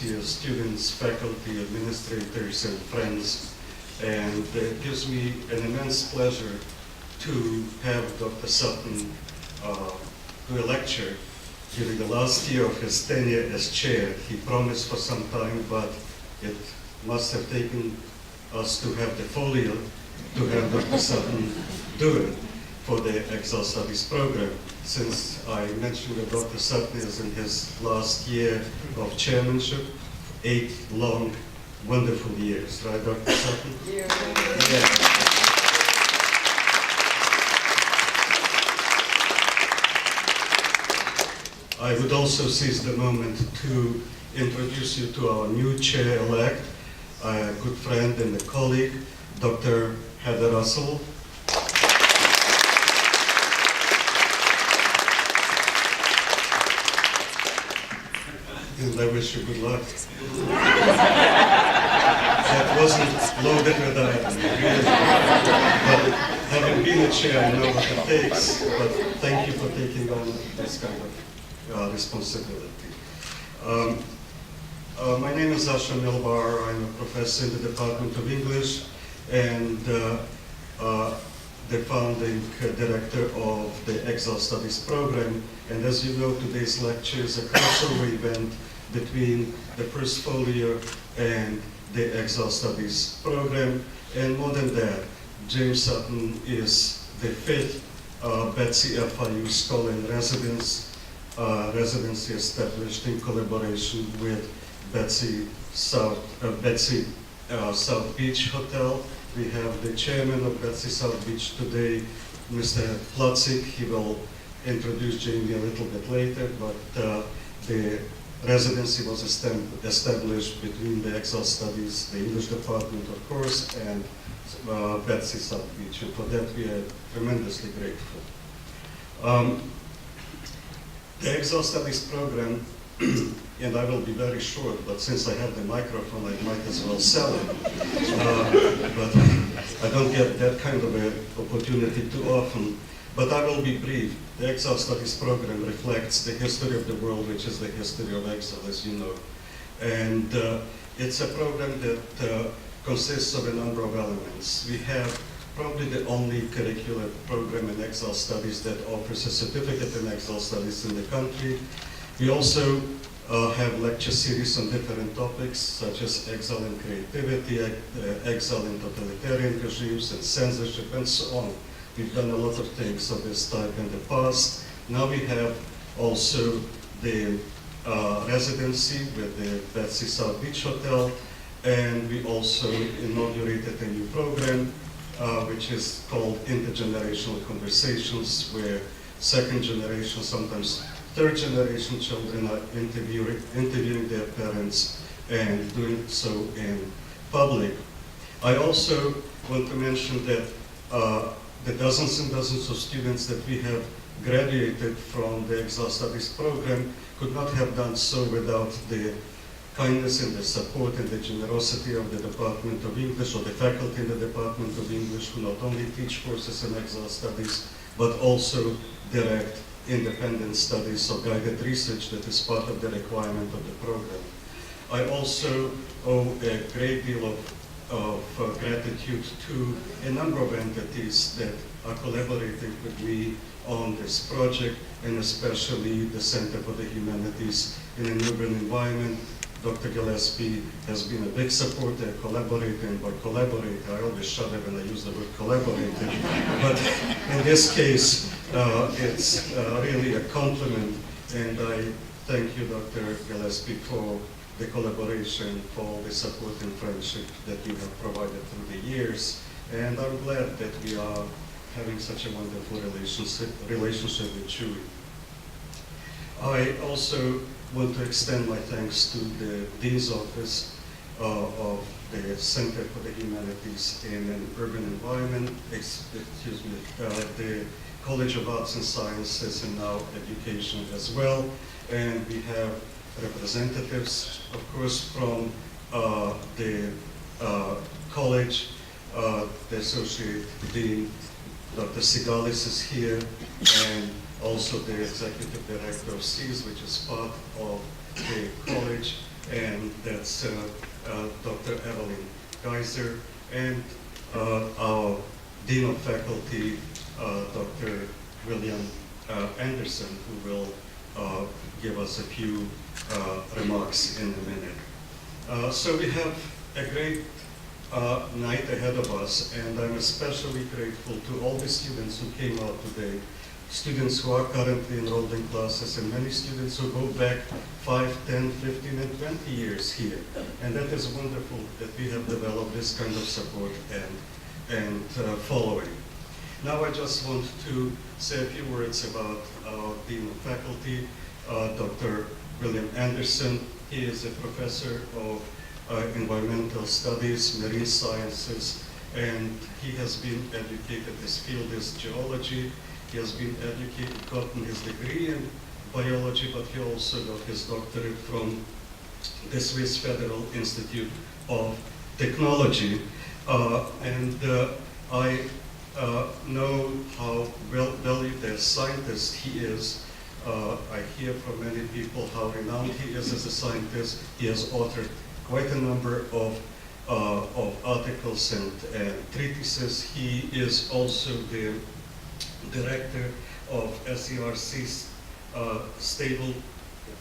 volunteers, students, faculty, administrators, and friends. And it gives me an immense pleasure to have Dr. Sutton do a lecture during the last year of his tenure as chair. He promised for some time, but it must have taken us to have the folio to have Dr. Sutton do it for the Exile Studies program. Since I mentioned that Dr. Sutton is in his last year of chairmanship, 8 long, wonderful years, right, Dr. Sutton? Yeah. I would also seize the moment to introduce you to our new chair-elect, a good friend and a colleague, Dr. Heather Russell. And I wish you good luck. That wasn't loaded with iron, really. But having been a chair, I know what it takes. But thank you for taking on this kind of responsibility. My name is Asha Milbar. I'm a professor in the Department of English and the founding director of the Exile Studies program. And as you know, today's lecture is a crossover event between the first folio and the Exile Studies program. And more than that, James Sutton is the 5th Betsy FIU Scholar in Residence, residency established in collaboration with Betsy South Beach Hotel. We have the chairman of Betsy South Beach today, Mr. Plotzik. He will introduce Jamie a little bit later, but the residency was established between the Exile Studies, the English department, of course, and Betsy South Beach, and for that we are tremendously grateful. The Exile Studies program, and I will be very short, but since I have the microphone, I might as well sell it. But I don't get that kind of an opportunity too often. But I will be brief. The Exile Studies program reflects the history of the world, which is the history of exile, as you know. And it's a program that consists of a number of elements. We have probably the only curricular program in Exile Studies that offers a certificate in Exile Studies in the country. We also have lecture series on different topics, such as exile and creativity, exile in totalitarian regimes, and censorship, and so on. We've done a lot of things of this type in the past. Now we have also the residency with the Betsy South Beach Hotel, and we also inaugurated a new program, which is called Intergenerational Conversations, where second generation, sometimes third generation children are interviewing their parents and doing so in public. I also want to mention that the dozens and dozens of students that we have graduated from the Exile Studies program could not have done so without the kindness and the support and the generosity of the Department of English, or the faculty in the Department of English, who not only teach courses in Exile Studies, but also direct independent studies or guided research that is part of the requirement of the program. I also owe a great deal of gratitude to a number of entities that are collaborating with me on this project, and especially the Center for the Humanities in an Urban Environment. Dr. Gillespie has been a big supporter, collaborator, and by collaborator, I always shudder when I use the word collaborator. But in this case, it's really a compliment, and I thank you, Dr. Gillespie, for the collaboration, for all the support and friendship that you have provided through the years. And I'm glad that we are having such a wonderful relationship with Chewy. I also want to extend my thanks to the Dean's Office of the Center for the Humanities in an Urban Environment, the College of Arts and Sciences, and now Education as well. And we have representatives, of course, from the college. The Associate Dean, Dr. Sigalis, is here, and also the Executive Director of SEAS, which is part of the college. and that's Dr. Evelyn Geiser, and our Dean of Faculty, Dr. William Anderson, who will give us a few remarks in a minute. So we have a great night ahead of us, and I'm especially grateful to all the students who came out today, students who are currently enrolled in classes, and many students who go back 5, 10, 15, and 20 years here. And that is wonderful that we have developed this kind of support and following. Now I just want to say a few words about our Dean of Faculty, Dr. William Anderson. He is a professor of environmental studies, marine sciences, and he has been educated, his field is geology. He has been educated, gotten his degree in biology, but he also got his doctorate from the Swiss Federal Institute of Technology. I know how well valued as scientist he is. I hear from many people how renowned he is as a scientist. He has authored quite a number of articles and treatises. He is also the director of SERC's Stable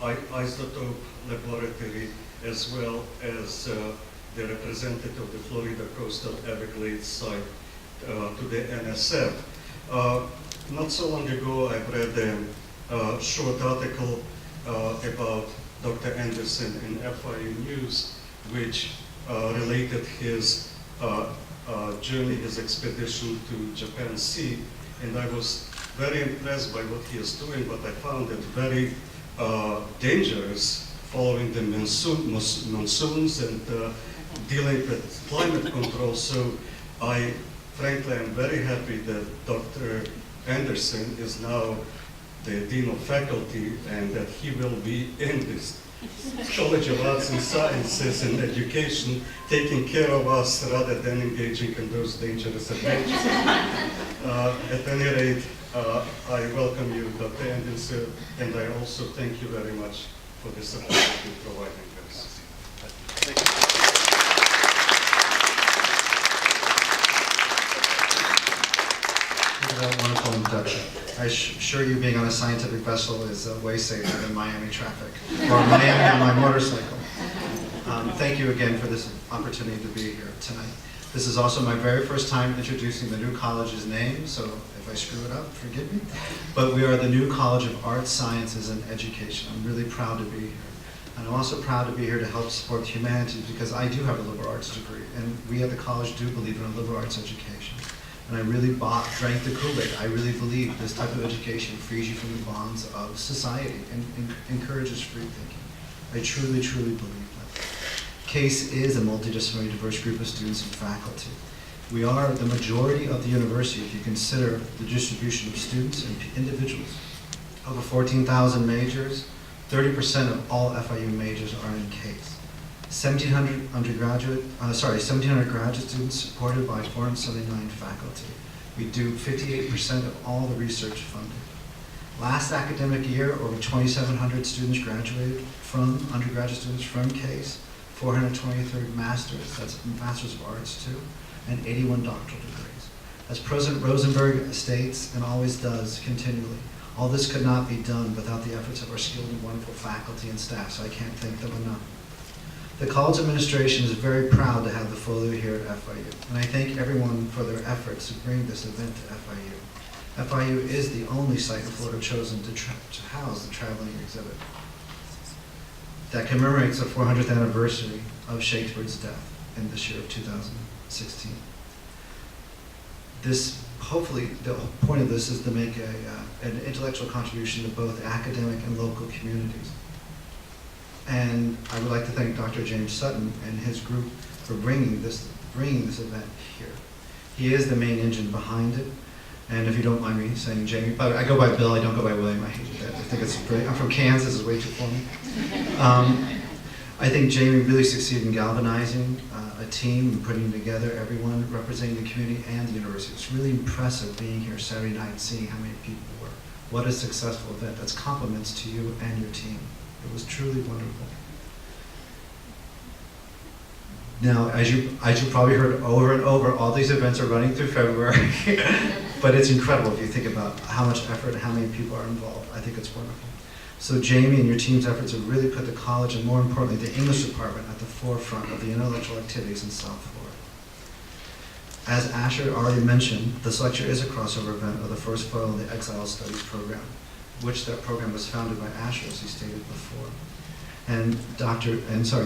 Isotope Laboratory, as well as the representative of the Florida Coastal Everglades site to the NSF. Not so long ago, I read a short article about Dr. Anderson in FIU News, which related his journey, his expedition to Japan Sea, and I was very impressed by what he is doing, but I found it very dangerous, following the monsoons and dealing with climate control. So frankly, I'm very happy that Dr. Anderson is now the Dean of Faculty, and that he will be in this College of Arts and Sciences and Education, taking care of us rather than engaging in those dangerous adventures. At any rate, I welcome you, Dr. Anderson, and I also thank you very much for the support that you're providing us. Thank you. That wonderful introduction. I assure you, being on a scientific vessel is way safer than Miami traffic, or Miami on my motorcycle. Thank you again for this opportunity to be here tonight. This is also my very first time introducing the new college's name, so if I screw it up, forgive me. But we are the new College of Arts, Sciences, and Education. I'm really proud to be here. And I'm also proud to be here to help support the humanities, because I do have a liberal arts degree, and we at the college do believe in a liberal arts education. And I really drank the Kool-Aid. I really believe this type of education frees you from the bonds of society and encourages free thinking. I truly, truly believe that. CASE is a multidisciplinary, diverse group of students and faculty. We are the majority of the university if you consider the distribution of students and individuals. Over 14,000 majors, 30% of all FIU majors are in CASE. 1,700 graduate students supported by 479 faculty. We do 58% of all the research funded. Last academic year, over 2,700 students graduated from undergraduate students from CASE, 423 masters, that's Masters of Arts too, and 81 doctoral degrees. As President Rosenberg states and always does continually, all this could not be done without the efforts of our skilled and wonderful faculty and staff, so I can't thank them enough. The college administration is very proud to have the folio here at FIU, and I thank everyone for their efforts to bring this event to FIU. FIU is the only site in Florida chosen to house the traveling exhibit that commemorates the 400th anniversary of Shakespeare's death in this year of 2016. Hopefully, the point of this is to make an intellectual contribution to both academic and local communities. And I would like to thank Dr. James Sutton and his group for bringing this event here. He is the main engine behind it. And if you don't mind me saying Jamie, but I go by Bill, I don't go by William, I hate that. I think it's great. I'm from Kansas, it's way too formal. I think Jamie really succeeded in galvanizing a team and putting together everyone representing the community and the university. It's really impressive being here Saturday night and seeing how many people were. What a successful event. That's compliments to you and your team. It was truly wonderful. Now, as you probably heard over and over, all these events are running through February, but it's incredible if you think about how much effort and how many people are involved. I think it's wonderful. So Jamie and your team's efforts have really put the college, and more importantly, the English department, at the forefront of the intellectual activities in South Florida. As Asher already mentioned, this lecture is a crossover event of the first fellow of the Exile Studies program, which that program was founded by Asher, as he stated before. And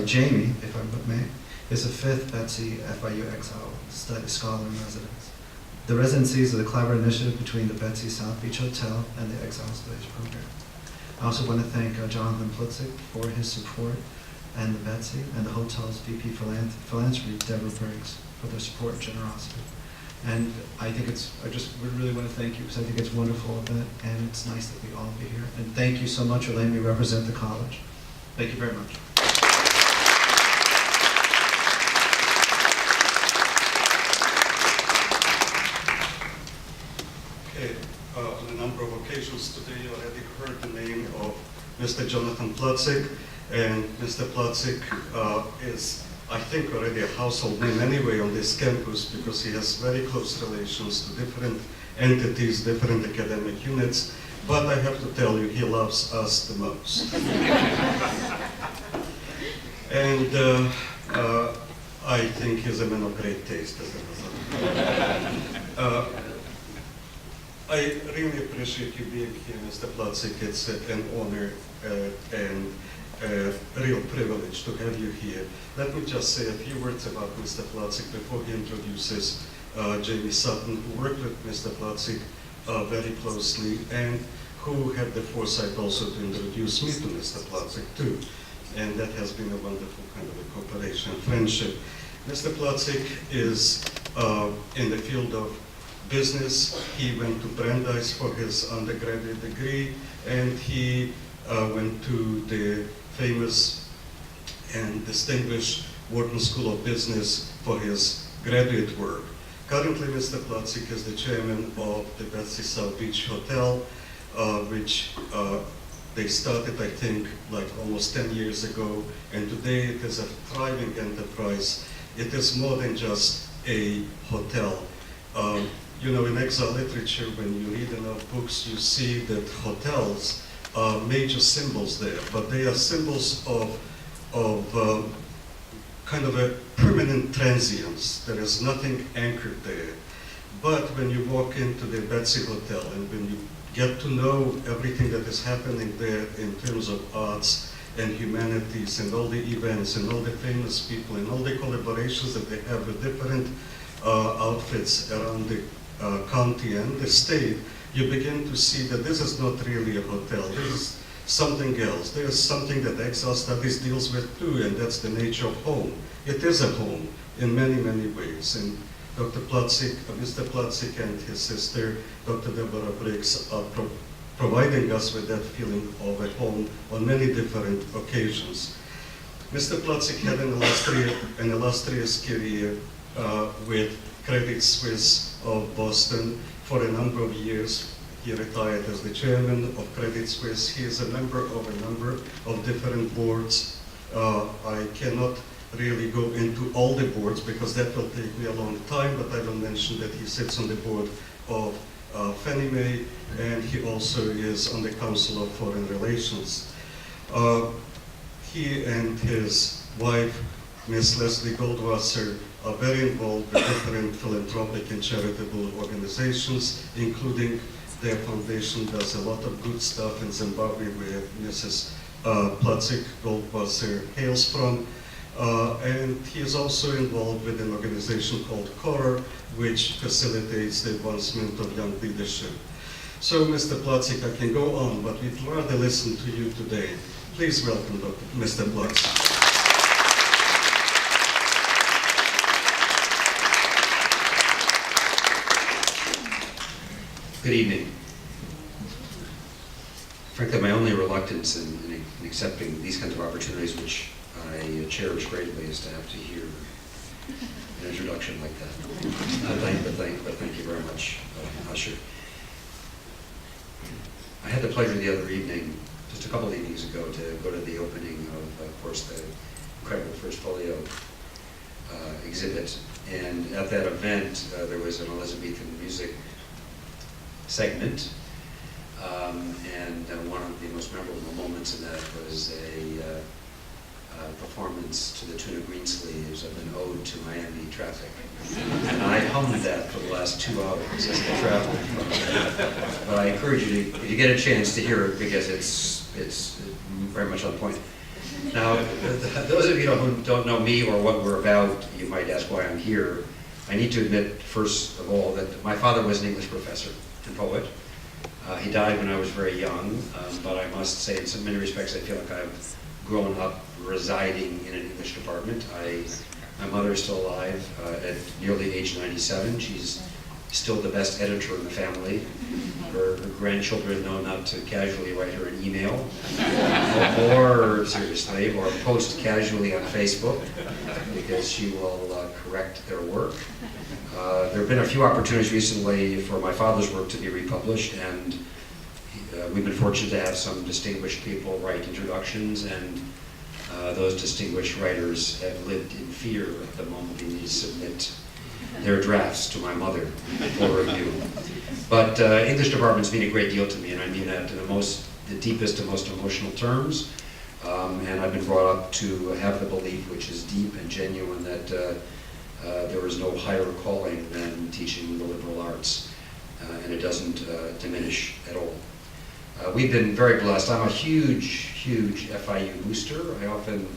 Jamie, if I may, is the fifth Betsy FIU Exile Study Scholar in Residence. The residencies are the collaborative initiative between the Betsy South Beach Hotel and the Exile Studies program. I also want to thank Jonathan Plutzik for his support, and the Betsy and the hotel's VP Philanthropy, Deborah Briggs, for their support and generosity. And I think I just really want to thank you, because I think it's a wonderful event, and it's nice that we all be here. And thank you so much for letting me represent the college. Thank you very much. Okay, on a number of occasions today, you already heard the name of Mr. Jonathan Plutzik, and Mr. Plutzik is, I think, already a household name anyway on this campus, because he has very close relations to different entities, different academic units, but I have to tell you, he loves us the most. And I think he's a man of great taste as a result. I really appreciate you being here, Mr. Plutzik. It's an honor and a real privilege to have you here. Let me just say a few words about Mr. Plutzik before he introduces Jamie Sutton, who worked with Mr. Plutzik very closely and who had the foresight also to introduce me to Mr. Plutzik too. And that has been a wonderful kind of a cooperation and friendship. Mr. Plutzik is in the field of business. He went to Brandeis for his undergraduate degree, and he went to the famous and distinguished Wharton School of Business for his graduate work. Currently, Mr. Plutzik is the chairman of the Betsy South Beach Hotel, which they started, I think, like almost 10 years ago, and today it is a thriving enterprise. It is more than just a hotel. You know, in Exile literature, when you read enough books, you see that hotels are major symbols there, but they are symbols of kind of a permanent transience. There is nothing anchored there. But when you walk into the Betsy Hotel and when you get to know everything that is happening there in terms of arts and humanities and all the events and all the famous people and all the collaborations that they have with different outfits around the county and the state, you begin to see that this is not really a hotel. This is something else. There is something that Exile Studies deals with too, and that's the nature of home. It is a home in many, many ways. And Dr. Plutzik, Mr. Plutzik and his sister, Dr. Deborah Briggs, are providing us with that feeling of a home on many different occasions. Mr. Plutzik had an illustrious career with Credit Suisse of Boston for a number of years. He retired as the chairman of Credit Suisse. He is a member of a number of different boards. I cannot really go into all the boards because that will take me a long time, but I will mention that he sits on the board of Fannie Mae, and he also is on the Council of Foreign Relations. He and his wife, Ms. Leslie Goldwasser, are very involved with different philanthropic and charitable organizations, including their foundation does a lot of good stuff in Zimbabwe, where Mrs. Plutzik Goldwasser hails from. And he is also involved with an organization called CORE, which facilitates the advancement of young leadership. So, Mr. Plutzik, I can go on, but we'd rather listen to you today. Please welcome Mr. Plutzik. Good evening. Frankly, my only reluctance in accepting these kinds of opportunities, which I cherish greatly, is to have to hear an introduction like that. But thank you very much, Usher. I had the pleasure the other evening, just a couple of evenings ago, to go to the opening of course, the incredible first folio exhibit. And at that event, there was an Elizabethan music segment. And one of the most memorable moments in that was a performance to the tune of Greensleeves of an ode to Miami traffic. And I hummed that for the last 2 hours as I traveled from. But I encourage you to, if you get a chance, to hear it, because it's very much on point. Now, those of you who don't know me or what we're about, you might ask why I'm here. I need to admit, first of all, that my father was an English professor and poet. He died when I was very young, but I must say, in so many respects, I feel like I've grown up residing in an English department. My mother is still alive at nearly age 97. She's still the best editor in the family. Her grandchildren know not to casually write her an email, or seriously, or post casually on Facebook, because she will correct their work. There have been a few opportunities recently for my father's work to be republished, and we've been fortunate to have some distinguished people write introductions, and those distinguished writers have lived in fear at the moment they need to submit their drafts to my mother for review. But English departments mean a great deal to me, and I mean that in the deepest and most emotional terms. And I've been brought up to have the belief, which is deep and genuine, that there is no higher calling than teaching the liberal arts, and it doesn't diminish at all. We've been very blessed. I'm a huge FIU booster. I often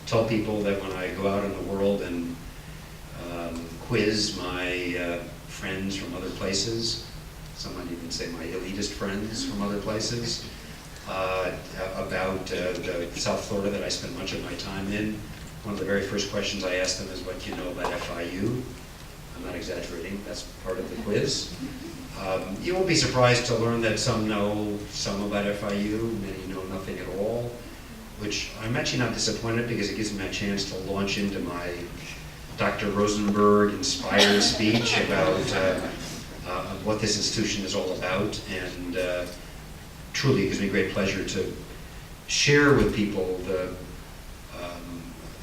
tell people that when I go out in the world and quiz my friends from other places, some might even say my elitist friends from other places, about South Florida that I spend much of my time in, one of the very first questions I ask them is, what do you know about FIU? I'm not exaggerating, that's part of the quiz. You won't be surprised to learn that some know some about FIU, many know nothing at all, which I'm actually not disappointed, because it gives me a chance to launch into my Dr. Rosenberg-inspired speech about what this institution is all about, and truly it gives me great pleasure to share with people the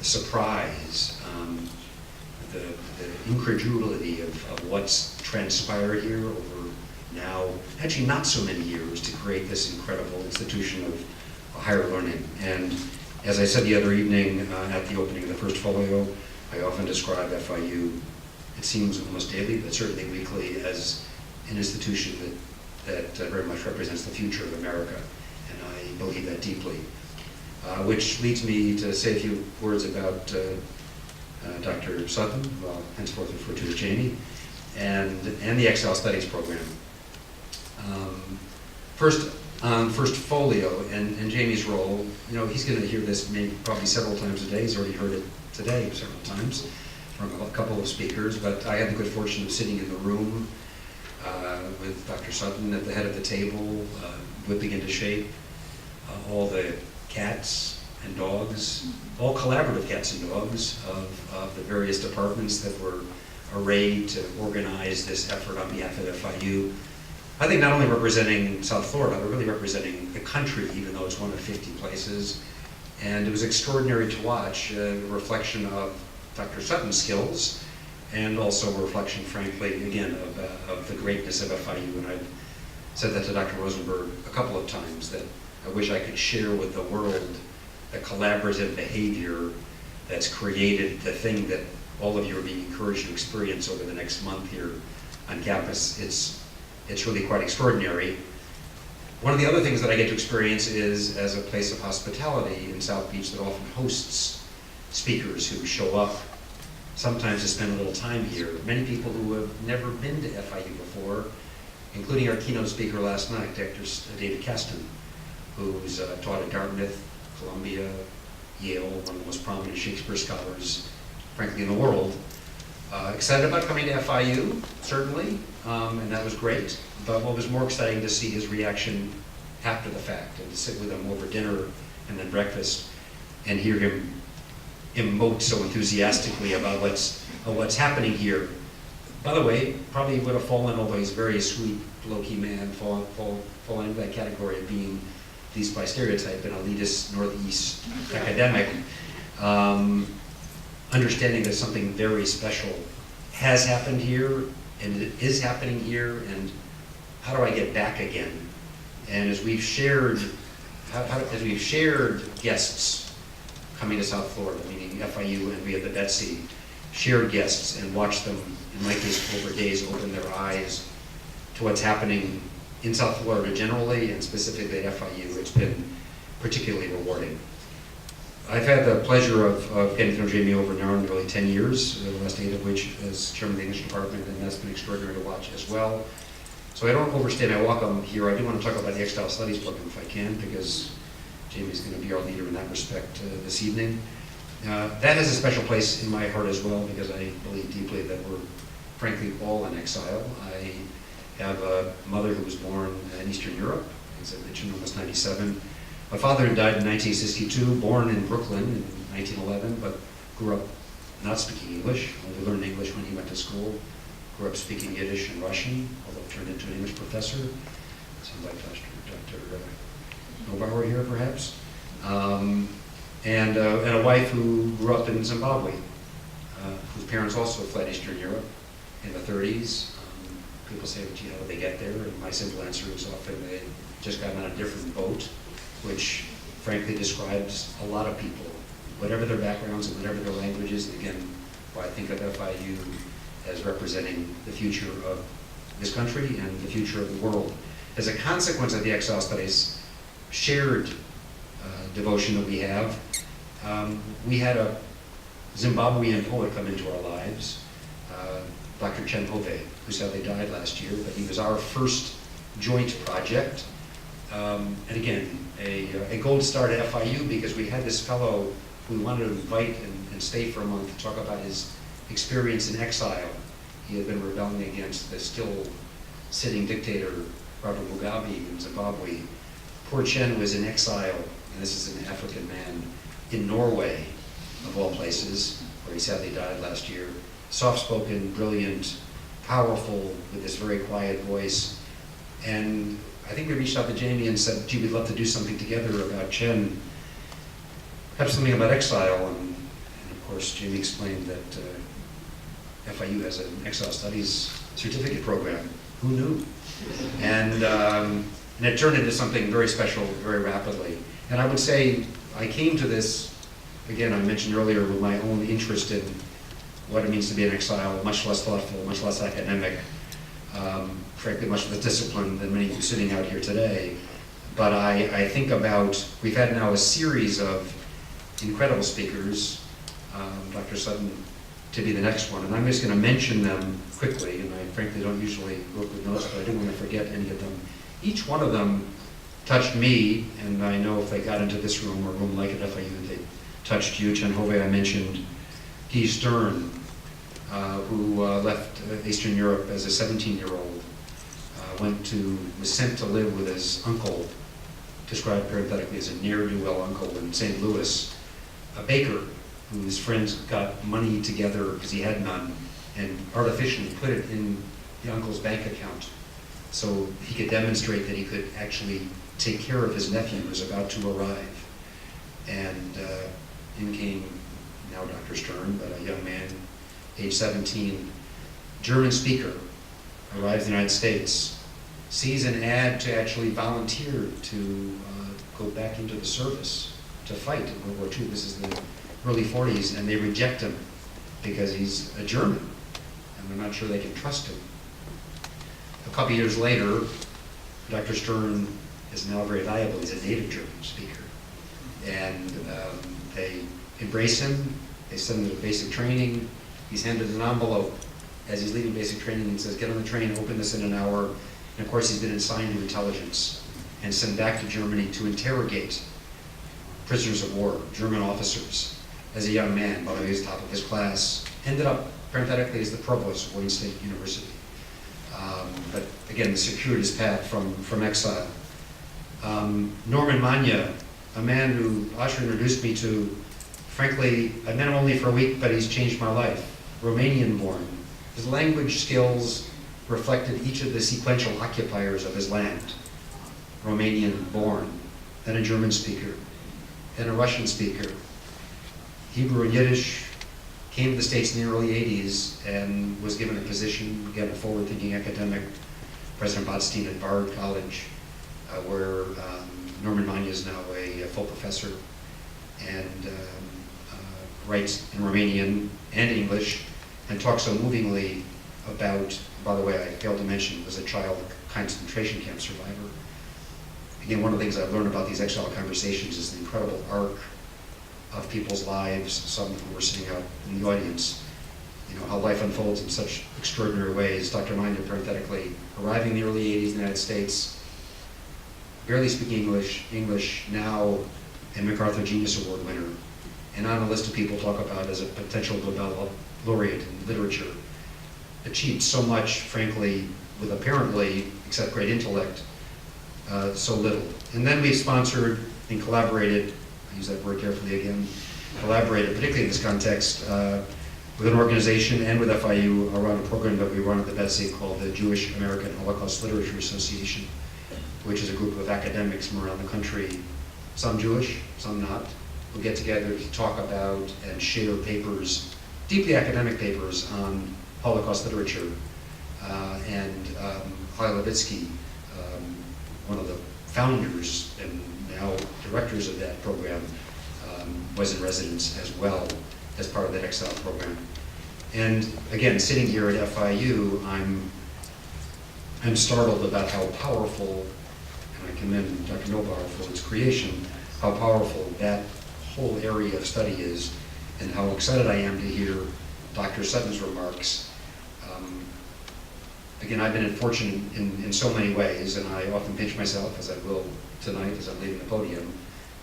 surprise, the incredulity of what's transpired here over now, actually not so many years, to create this incredible institution of higher learning. And as I said the other evening at the opening of the first folio, I often describe FIU, it seems almost daily, but certainly weekly, as an institution that very much represents the future of America, and I believe that deeply. Which leads me to say a few words about Dr. Sutton, who I'll henceforth refer to as Jamie, and the Exile Studies program. First, on first folio and Jamie's role, you know, he's going to hear this probably several times a day. He's already heard it today several times from a couple of speakers, but I had the good fortune of sitting in the room with Dr. Sutton at the head of the table, whipping into shape all the cats and dogs, all collaborative cats and dogs of the various departments that were arrayed to organize this effort on behalf of FIU. I think not only representing South Florida, but really representing the country, even though it's one of 50 places. And it was extraordinary to watch, a reflection of Dr. Sutton's skills, and also a reflection, frankly, again, of the greatness of FIU. And I've said that to Dr. Rosenberg a couple of times, that I wish I could share with the world the collaborative behavior that's created the thing that all of you are being encouraged to experience over the next month here on campus. It's really quite extraordinary. One of the other things that I get to experience is as a place of hospitality in South Beach that often hosts speakers who show up, sometimes to spend a little time here. Many people who have never been to FIU before, including our keynote speaker last night, Dr. David Kasten, who's taught at Dartmouth, Columbia, Yale, one of the most prominent Shakespeare scholars, frankly, in the world. Excited about coming to FIU, certainly, and that was great. But what was more exciting to see his reaction after the fact, and to sit with him over dinner and then breakfast and hear him emote so enthusiastically about what's happening here. By the way, probably would have fallen, although he's a very sweet, low-key man, fall into that category of being, at least by stereotype, an elitist Northeast academic. understanding that something very special has happened here, and it is happening here, and how do I get back again? And as we've shared, as we've shared guests coming to South Florida, meaning FIU and we at the Betsy, shared guests and watched them, in my case, over days, open their eyes to what's happening in South Florida generally, and specifically at FIU, it's been particularly rewarding. I've had the pleasure of getting to know Jamie over now nearly 10 years, the last 8 of which as chairman of the English department, and that's been extraordinary to watch as well. So I don't overstay my welcome here. I do want to talk about the Exile Studies program if I can, because Jamie's going to be our leader in that respect this evening. That has a special place in my heart as well, because I believe deeply that we're frankly all in exile. I have a mother who was born in Eastern Europe, as I mentioned, almost 97. My father died in 1962, born in Brooklyn in 1911, but grew up not speaking English, only learned English when he went to school. Grew up speaking Yiddish and Russian, although turned into an English professor. Sounds like Dr. Nobauer here, perhaps. And a wife who grew up in Zimbabwe, whose parents also fled Eastern Europe in the 30s. People say, well, gee, how did they get there? And my simple answer is often they just got on a different boat, which frankly describes a lot of people, whatever their backgrounds and whatever their languages. And again, why I think of FIU as representing the future of this country and the future of the world. As a consequence of the Exile Studies shared devotion that we have, we had a Zimbabwean poet come into our lives, Dr. Chen Hove, who sadly died last year, but he was our first joint project. And again, a gold star to FIU, because we had this fellow who we wanted to invite and stay for a month to talk about his experience in exile. He had been rebelling against the still sitting dictator, Robert Mugabe in Zimbabwe. Poor Chen was in exile, and this is an African man, in Norway, of all places, where he sadly died last year. Soft-spoken, brilliant, powerful, with this very quiet voice. And I think we reached out to Jamie and said, gee, we'd love to do something together about Chen, perhaps something about exile. And of course, Jamie explained that FIU has an Exile Studies certificate program. Who knew? And it turned into something very special very rapidly. And I would say I came to this, again, I mentioned earlier, with my own interest in what it means to be in exile, much less thoughtful, much less academic, frankly, much less disciplined than many of you sitting out here today. But I think about, we've had now a series of incredible speakers, Dr. Sutton to be the next one, and I'm just going to mention them quickly, and I frankly don't usually work with notes, but I didn't want to forget any of them. Each one of them touched me, and I know if they got into this room or a room like at FIU, they touched you. Chen Hove, I mentioned. Guy Stern, who left Eastern Europe as a 17-year-old, was sent to live with his uncle, described parenthetically as a ne'er-do-well uncle in St. Louis, a baker whose friends got money together because he had none and artificially put it in the uncle's bank account so he could demonstrate that he could actually take care of his nephew who was about to arrive. And in came now Dr. Stern, but a young man, age 17, German speaker, arrives in the United States, sees an ad to actually volunteer to go back into the service, to fight in World War II. This is the early 40s, and they reject him because he's a German, and they're not sure they can trust him. A couple years later, Dr. Stern is now very valuable. He's a native German speaker. And they embrace him, they send him to basic training. He's handed an envelope as he's leaving basic training and says, get on the train, open this in an hour. And of course, he's been assigned to intelligence and sent back to Germany to interrogate prisoners of war, German officers, as a young man, while he was top of his class. Ended up, parenthetically, as the provost of Wayne State University. But again, secured his path from exile. Norman Manya, a man who Asher introduced me to. Frankly, I met him only for a week, but he's changed my life. Romanian born. His language skills reflected each of the sequential occupiers of his land. Romanian born, then a German speaker, then a Russian speaker, Hebrew and Yiddish, came to the States in the early 80s and was given a position, again, a forward-thinking academic, President Botstein at Bard College, where Norman Mania is now a full professor and writes in Romanian and English and talks so movingly about, by the way, I failed to mention, was a child concentration camp survivor. Again, one of the things I've learned about these Exile conversations is the incredible arc of people's lives, some who were sitting out in the audience, how life unfolds in such extraordinary ways. Dr. Miner, parenthetically, arriving in the early 80s in the United States, barely speaking English now, and MacArthur Genius Award winner, and on a list of people talk about as a potential Nobel laureate in literature, achieved so much, frankly, with apparently, except great intellect, so little. And then we sponsored and collaborated, I use that word carefully again, collaborated, particularly in this context, with an organization and with FIU around a program that we run at the Betsy called the Jewish American Holocaust Literature Association, which is a group of academics from around the country, some Jewish, some not, who get together to talk about and share papers, deeply academic papers on Holocaust literature. And Clay Levitsky, one of the founders and now directors of that program, was in residence as well as part of that Exile program. And again, sitting here at FIU, I'm startled about how powerful, and I commend Dr. Nobauer for its creation, how powerful that whole area of study is, and how excited I am to hear Dr. Sutton's remarks. Again, I've been fortunate in so many ways, and I often pinch myself, as I will tonight as I'm leaving the podium,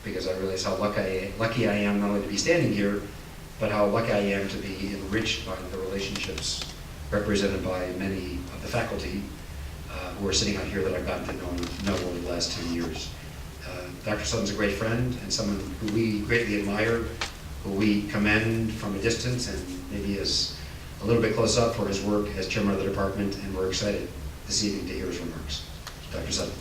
because I realize how lucky I am not only to be standing here, but how lucky I am to be enriched by the relationships represented by many of the faculty who are sitting out here that I've gotten to know over the last 10 years. Dr. Sutton's a great friend and someone who we greatly admire, who we commend from a distance and maybe is a little bit close up for his work as chairman of the department, and we're excited this evening to hear his remarks. Dr. Sutton.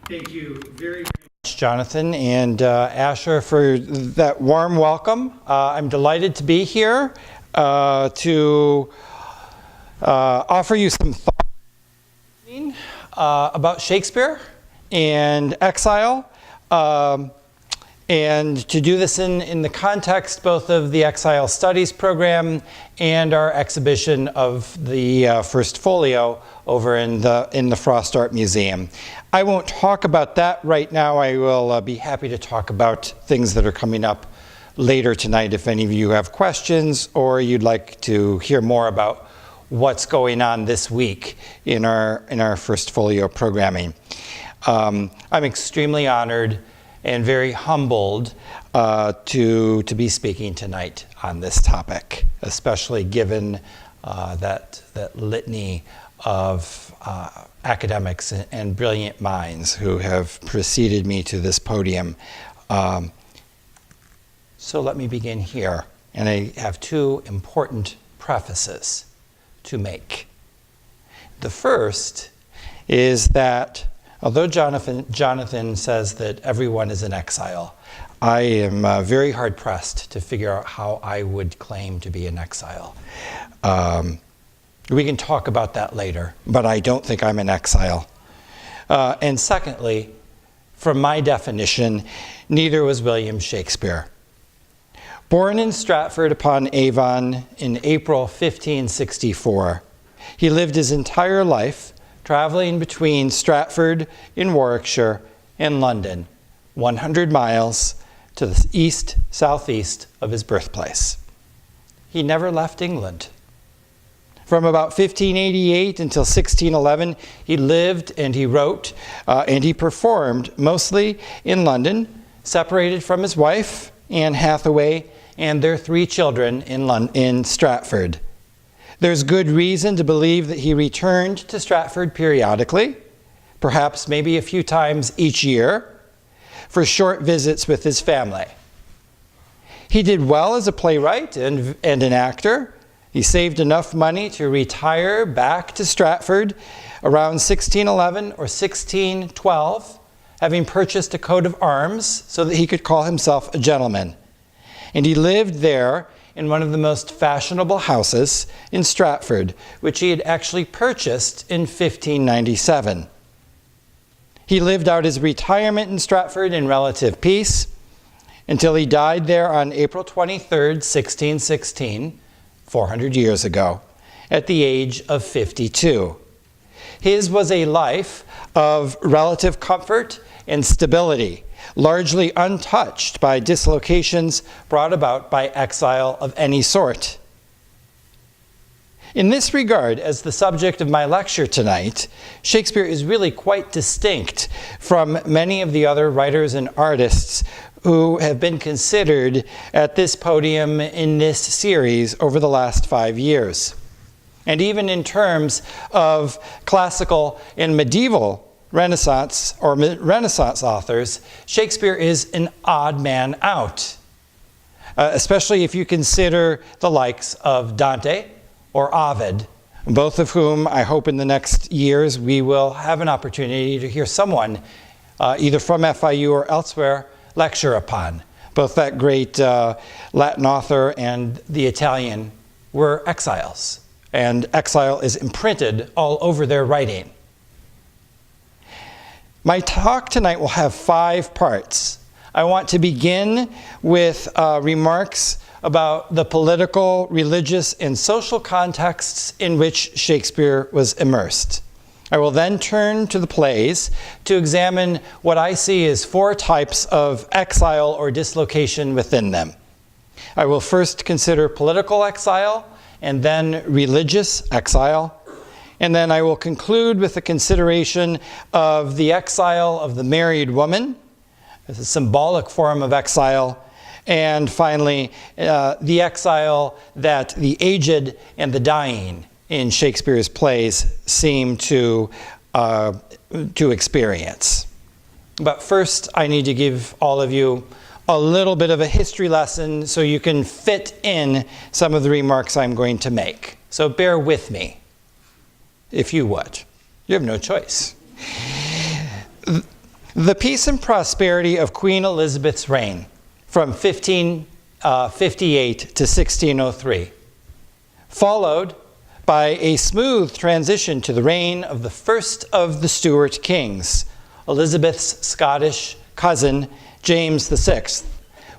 Thank you very much, Jonathan and Asher, for that warm welcome. I'm delighted to be here to offer you some thoughts about Shakespeare and Exile, and to do this in the context both of the Exile Studies program and our exhibition of the first folio over in the Frost Art Museum. I won't talk about that right now. I will be happy to talk about things that are coming up later tonight if any of you have questions or you'd like to hear more about what's going on this week in our first folio programming. I'm extremely honored and very humbled to be speaking tonight on this topic, especially given that litany of academics and brilliant minds who have preceded me to this podium. So let me begin here, and I have two important prefaces to make. The first is that although Jonathan says that everyone is in exile, I am very hard pressed to figure out how I would claim to be in exile. We can talk about that later, but I don't think I'm in exile. And secondly, from my definition, neither was William Shakespeare. Born in Stratford-upon-Avon in April 1564, he lived his entire life traveling between Stratford in Warwickshire and London, 100 miles to the southeast of his birthplace. He never left England. From about 1588 until 1611, he lived and he wrote and he performed mostly in London, separated from his wife, Anne Hathaway, and their 3 children in Stratford. There's good reason to believe that he returned to Stratford periodically, perhaps maybe a few times each year, for short visits with his family. He did well as a playwright and an actor, He saved enough money to retire back to Stratford around 1611 or 1612, having purchased a coat of arms so that he could call himself a gentleman. And he lived there in one of the most fashionable houses in Stratford, which he had actually purchased in 1597. He lived out his retirement in Stratford in relative peace until he died there on April 23rd, 1616, 400 years ago, at the age of 52. His was a life of relative comfort and stability, largely untouched by dislocations brought about by exile of any sort. In this regard, as the subject of my lecture tonight, Shakespeare is really quite distinct from many of the other writers and artists who have been considered at this podium in this series over the last 5 years. And even in terms of classical and medieval Renaissance or Renaissance authors, Shakespeare is an odd man out, especially if you consider the likes of Dante or Ovid, both of whom I hope in the next years we will have an opportunity to hear someone, either from FIU or elsewhere, lecture upon. Both that great Latin author and the Italian were exiles, and exile is imprinted all over their writing. My talk tonight will have 5 parts. I want to begin with remarks about the political, religious, and social contexts in which Shakespeare was immersed. I will then turn to the plays to examine what I see as 4 types of exile or dislocation within them. I will first consider political exile, and then religious exile, and then I will conclude with the consideration of the exile of the married woman, as a symbolic form of exile, and finally, the exile that the aged and the dying in Shakespeare's plays seem to experience. But first, I need to give all of you a little bit of a history lesson so you can fit in some of the remarks I'm going to make. So bear with me, if you would. You have no choice. The peace and prosperity of Queen Elizabeth's reign from 1558 to 1603, followed by a smooth transition to the reign of the first of the Stuart kings, Elizabeth's Scottish cousin, James VI,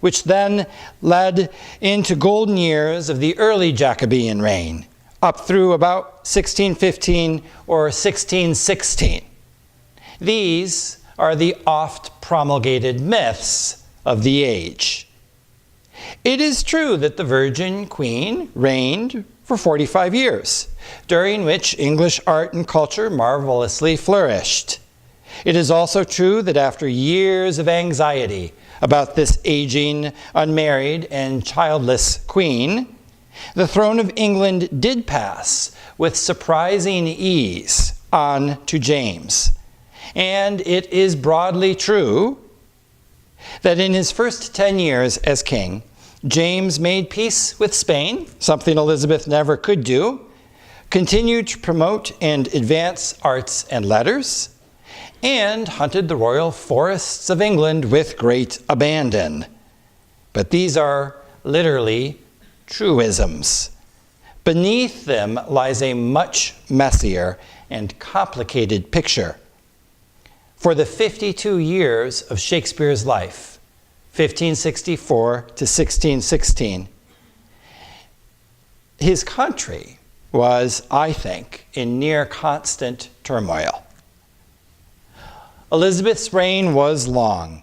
which then led into golden years of the early Jacobean reign, up through about 1615 or 1616. These are the oft promulgated myths of the age. It is true that the Virgin Queen reigned for 45 years, during which English art and culture marvelously flourished. It is also true that after years of anxiety about this aging, unmarried, and childless queen, the throne of England did pass with surprising ease on to James. And it is broadly true that in his first 10 years as king, James made peace with Spain, something Elizabeth never could do, continued to promote and advance arts and letters, and hunted the royal forests of England with great abandon. But these are literally truisms. Beneath them lies a much messier and complicated picture. For the 52 years of Shakespeare's life, 1564 to 1616, his country was, I think, in near constant turmoil. Elizabeth's reign was long,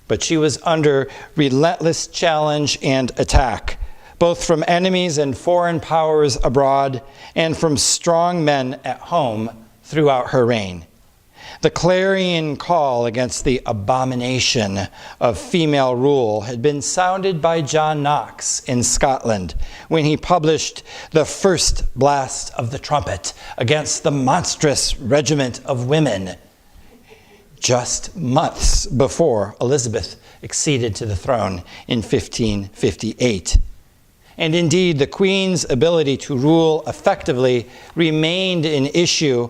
but she was under relentless challenge and attack, both from enemies and foreign powers abroad and from strong men at home throughout her reign. The clarion call against the abomination of female rule had been sounded by John Knox in Scotland when he published the first blast of the trumpet against the monstrous regiment of women, just months before Elizabeth acceded to the throne in 1558. and indeed the Queen's ability to rule effectively remained an issue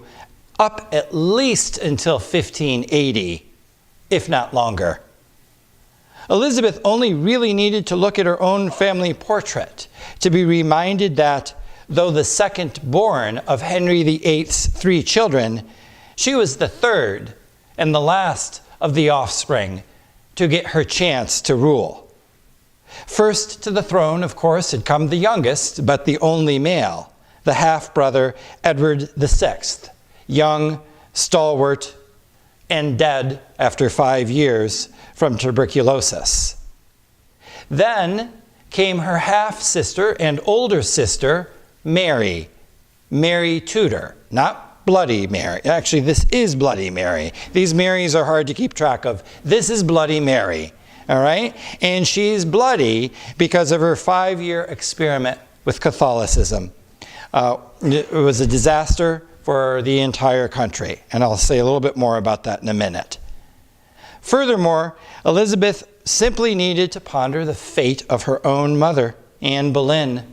up at least until 1580, if not longer. Elizabeth only really needed to look at her own family portrait to be reminded that, though the second born of Henry VIII's 3 children, she was the third and the last of the offspring to get her chance to rule. First to the throne, of course, had come the youngest, but the only male, the half-brother Edward VI, young, stalwart, and dead after 5 years from tuberculosis. Then came her half-sister and older sister, Mary Tudor, not Bloody Mary. Actually, this is Bloody Mary. These Marys are hard to keep track of. This is Bloody Mary, all right? And she's bloody because of her 5-year experiment with Catholicism. It was a disaster for the entire country, and I'll say a little bit more about that in a minute. Furthermore, Elizabeth simply needed to ponder the fate of her own mother, Anne Boleyn,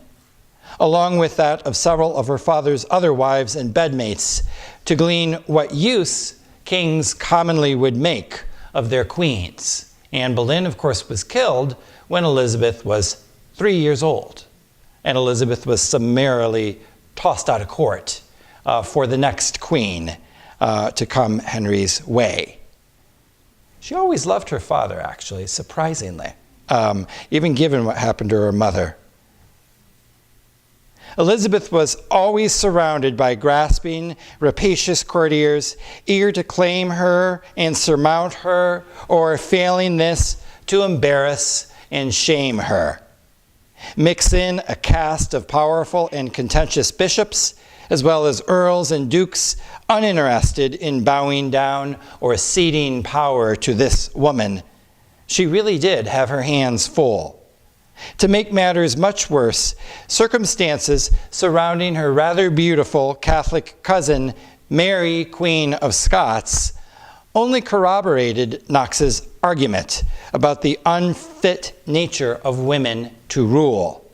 along with that of several of her father's other wives and bedmates, to glean what use kings commonly would make of their queens. Anne Boleyn, of course, was killed when Elizabeth was 3 years old, and Elizabeth was summarily tossed out of court for the next queen to come Henry's way. She always loved her father, actually, surprisingly, even given what happened to her mother. Elizabeth was always surrounded by grasping, rapacious courtiers, eager to claim her and surmount her, or failing this, to embarrass and shame her. Mix in a cast of powerful and contentious bishops, as well as earls and dukes uninterested in bowing down or ceding power to this woman. She really did have her hands full. To make matters much worse, circumstances surrounding her rather beautiful Catholic cousin, Mary, Queen of Scots, only corroborated Knox's argument about the unfit nature of women to rule.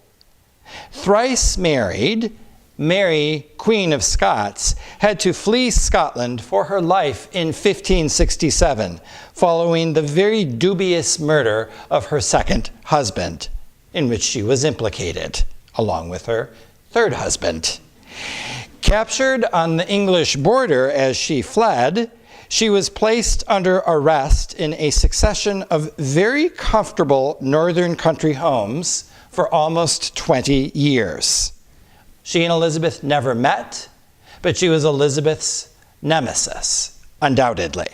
Thrice married, Mary, Queen of Scots, had to flee Scotland for her life in 1567, following the very dubious murder of her second husband, in which she was implicated, along with her third husband. Captured on the English border as she fled, she was placed under arrest in a succession of very comfortable northern country homes for almost 20 years. She and Elizabeth never met, but she was Elizabeth's nemesis, undoubtedly.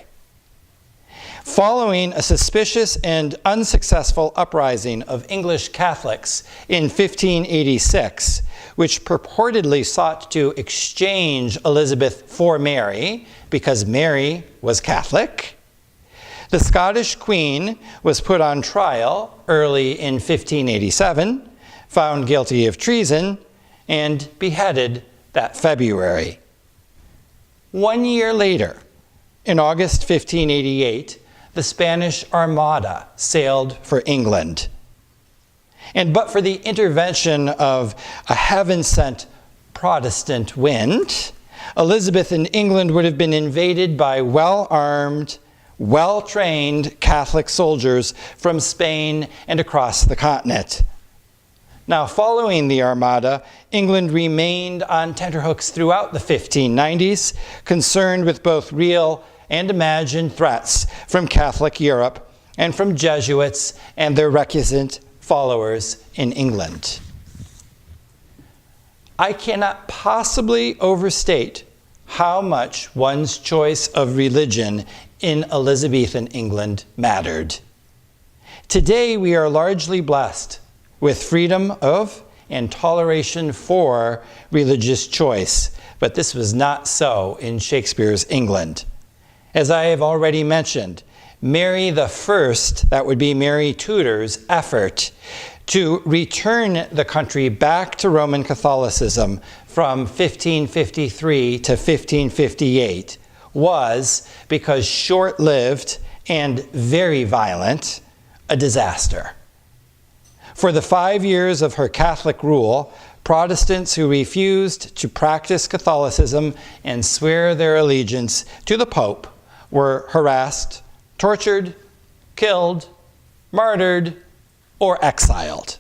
Following a suspicious and unsuccessful uprising of English Catholics in 1586, which purportedly sought to exchange Elizabeth for Mary because Mary was Catholic, the Scottish Queen was put on trial early in 1587, found guilty of treason, and beheaded that February. 1 year later, in August 1588, the Spanish Armada sailed for England. And but for the intervention of a heaven-sent Protestant wind, Elizabeth and England would have been invaded by well-armed, well-trained Catholic soldiers from Spain and across the continent. Now, following the Armada, England remained on tenterhooks throughout the 1590s, concerned with both real and imagined threats from Catholic Europe and from Jesuits and their recusant followers in England. I cannot possibly overstate how much one's choice of religion in Elizabethan England mattered. Today, we are largely blessed with freedom of and toleration for religious choice, but this was not so in Shakespeare's England. As I have already mentioned, Mary I, that would be Mary Tudor's effort to return the country back to Roman Catholicism from 1553 to 1558 was, because short-lived and very violent, a disaster. For the 5 years of her Catholic rule, Protestants who refused to practice Catholicism and swear their allegiance to the Pope were harassed, tortured, killed, martyred, or exiled.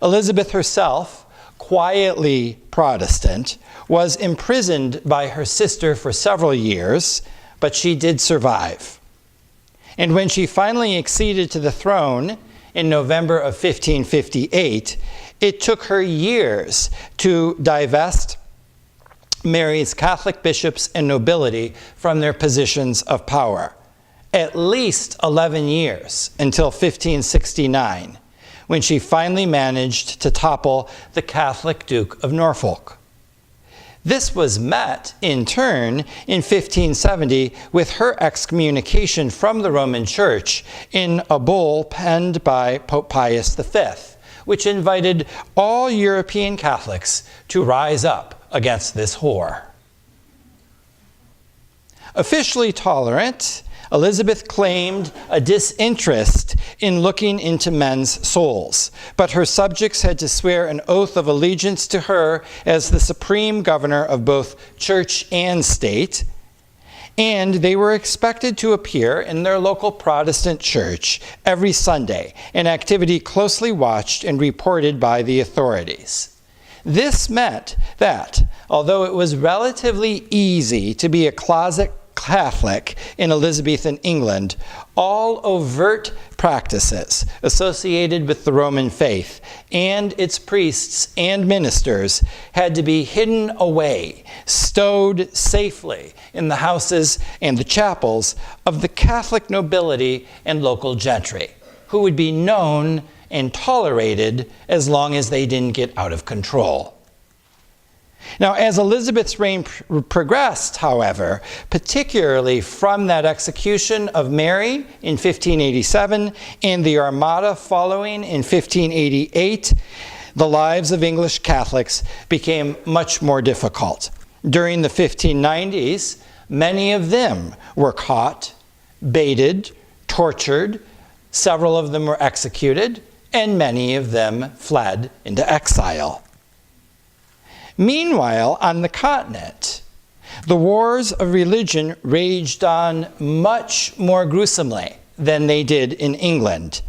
Elizabeth herself, quietly Protestant, was imprisoned by her sister for several years, but she did survive. And when she finally acceded to the throne in November of 1558, it took her years to divest Mary's Catholic bishops and nobility from their positions of power. At least 11 years until 1569, when she finally managed to topple the Catholic Duke of Norfolk. This was met, in turn, in 1570 with her excommunication from the Roman Church in a bull penned by Pope Pius V, which invited all European Catholics to rise up against this whore. Officially tolerant, Elizabeth claimed a disinterest in looking into men's souls, but her subjects had to swear an oath of allegiance to her as the supreme governor of both church and state, and they were expected to appear in their local Protestant church every Sunday, an activity closely watched and reported by the authorities. This meant that, although it was relatively easy to be a closet Catholic in Elizabethan England, all overt practices associated with the Roman faith and its priests and ministers had to be hidden away, stowed safely in the houses and the chapels of the Catholic nobility and local gentry, who would be known and tolerated as long as they didn't get out of control. Now, as Elizabeth's reign progressed, however, particularly from that execution of Mary in 1587 and the Armada following in 1588, the lives of English Catholics became much more difficult. During the 1590s, many of them were caught, baited, tortured, several of them were executed, and many of them fled into exile. Meanwhile, on the continent, the wars of religion raged on much more gruesomely than they did in England.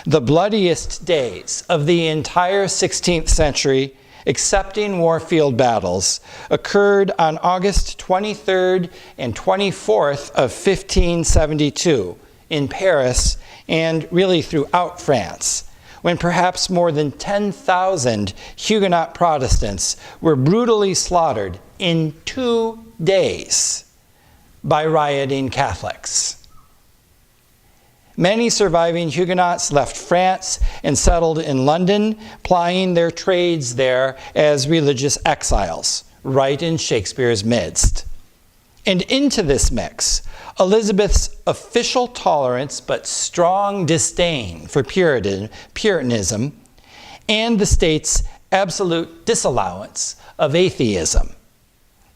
The bloodiest days of the entire 16th century, excepting warfield battles, occurred on August 23rd and 24th of 1572 in Paris and really throughout France, when perhaps more than 10,000 Huguenot Protestants were brutally slaughtered in 2 days by rioting Catholics. Many surviving Huguenots left France and settled in London, plying their trades there as religious exiles, right in Shakespeare's midst. And into this mix, Elizabeth's official tolerance but strong disdain for Puritanism and the state's absolute disallowance of atheism.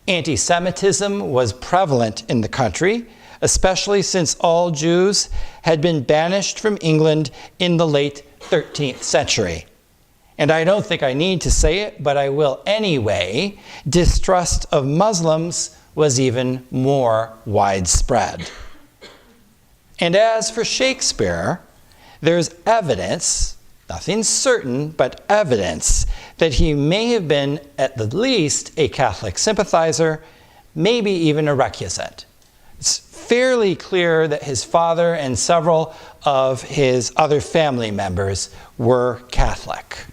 Anti-Semitism was prevalent in the country, especially since all Jews had been banished from England in the late 13th century. And I don't think I need to say it, but I will anyway, distrust of Muslims was even more widespread. And as for Shakespeare, there's evidence, nothing certain, but evidence that he may have been at the least a Catholic sympathizer, maybe even a recusant. It's fairly clear that his father and several of his other family members were Catholic.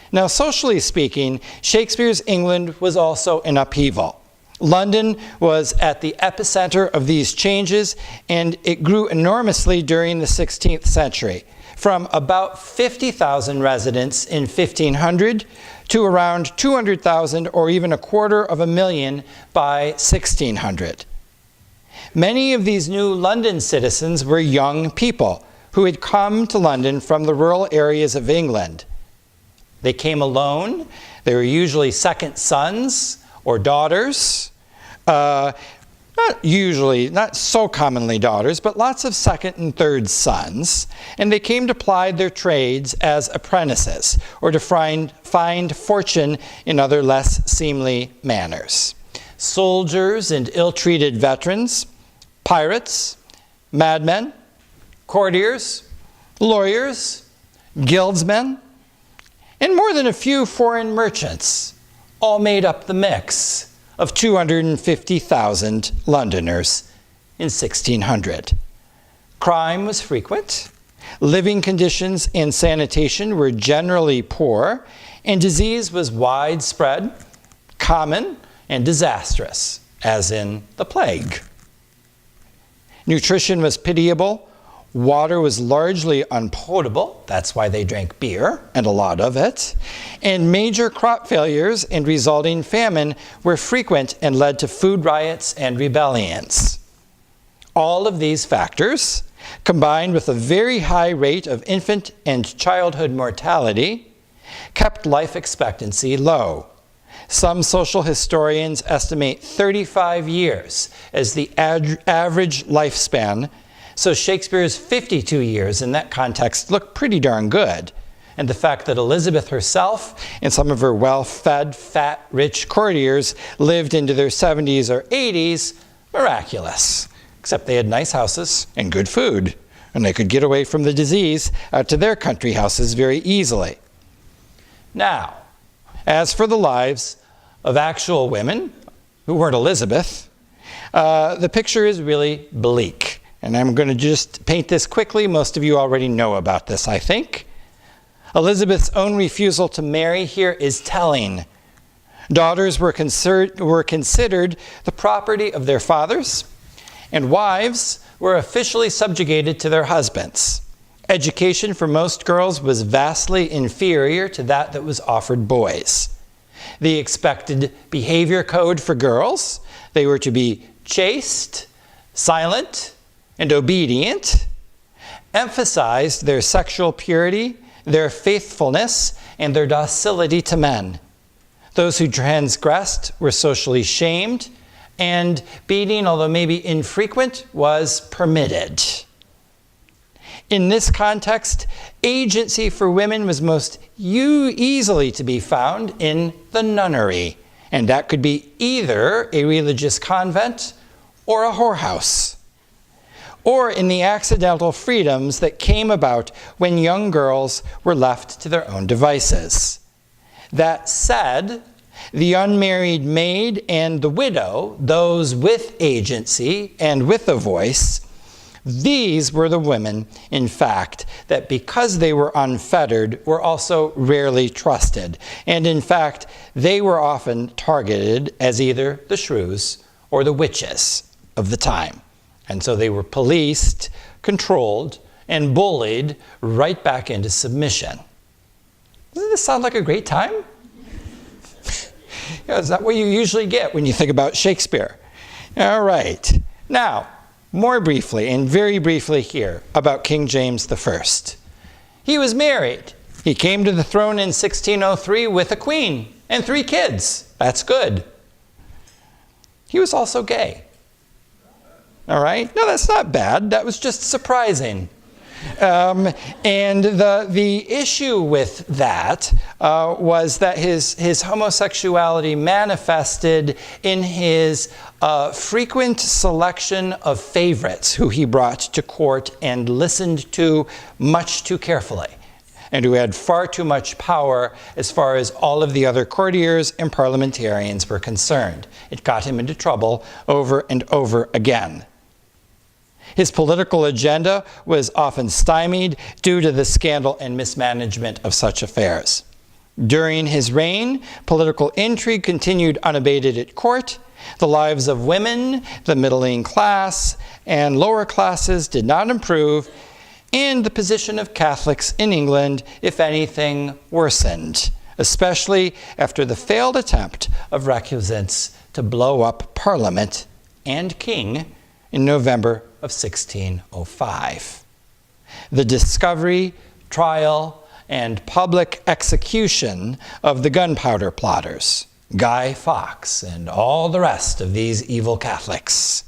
Now, socially speaking, Shakespeare's England was also in upheaval. London was at the epicenter of these changes, and it grew enormously during the 16th century, from about 50,000 residents in 1500 to around 200,000 or even 250,000 by 1600. Many of these new London citizens were young people who had come to London from the rural areas of England. They came alone. They were usually second sons or daughters, not so commonly daughters, but lots of second and third sons, and they came to ply their trades as apprentices or to find fortune in other less seemly manners. Soldiers and ill-treated veterans, pirates, madmen, courtiers, lawyers, guildsmen, and more than a few foreign merchants all made up the mix of 250,000 Londoners in 1600. Crime was frequent, living conditions and sanitation were generally poor, and disease was widespread, common, and disastrous, as in the plague. Nutrition was pitiable. Water was largely unpotable. That's why they drank beer, and a lot of it. And major crop failures and resulting famine were frequent and led to food riots and rebellions. All of these factors, combined with a very high rate of infant and childhood mortality, kept life expectancy low. Some social historians estimate 35 years as the average lifespan, so Shakespeare's 52 years in that context look pretty darn good. And the fact that Elizabeth herself and some of her well-fed, fat, rich courtiers lived into their 70s or 80s, miraculous. Except they had nice houses and good food, and they could get away from the disease out to their country houses very easily. Now, as for the lives of actual women who weren't Elizabeth, the picture is really bleak. And I'm going to just paint this quickly. Most of you already know about this, I think. Elizabeth's own refusal to marry here is telling. Daughters were considered the property of their fathers, and wives were officially subjugated to their husbands. Education for most girls was vastly inferior to that was offered boys. The expected behavior code for girls, they were to be chaste, silent, and obedient, emphasized their sexual purity, their faithfulness, and their docility to men. Those who transgressed were socially shamed, and beating, although maybe infrequent, was permitted. In this context, agency for women was most easily to be found in the nunnery, and that could be either a religious convent or a whorehouse, or in the accidental freedoms that came about when young girls were left to their own devices. That said, the unmarried maid and the widow, those with agency and with a voice, these were the women, in fact, that because they were unfettered, were also rarely trusted. And in fact, they were often targeted as either the shrews or the witches of the time. And so they were policed, controlled, and bullied right back into submission. Doesn't this sound like a great time? Is that what you usually get when you think about Shakespeare? All right. Now, more briefly, and very briefly here, about King James I. He was married. He came to the throne in 1603 with a queen and 3 kids. That's good. He was also gay. All right? No, that's not bad. That was just surprising. And the issue with that was that his homosexuality manifested in his frequent selection of favorites who he brought to court and listened to much too carefully, and who had far too much power as far as all of the other courtiers and parliamentarians were concerned. It got him into trouble over and over again. His political agenda was often stymied due to the scandal and mismanagement of such affairs. During his reign, political intrigue continued unabated at court. The lives of women, the middling class, and lower classes did not improve, and the position of Catholics in England, if anything, worsened, especially after the failed attempt of recusants to blow up Parliament and King in November of 1605. The discovery, trial, and public execution of the gunpowder plotters, Guy Fawkes, and all the rest of these evil Catholics,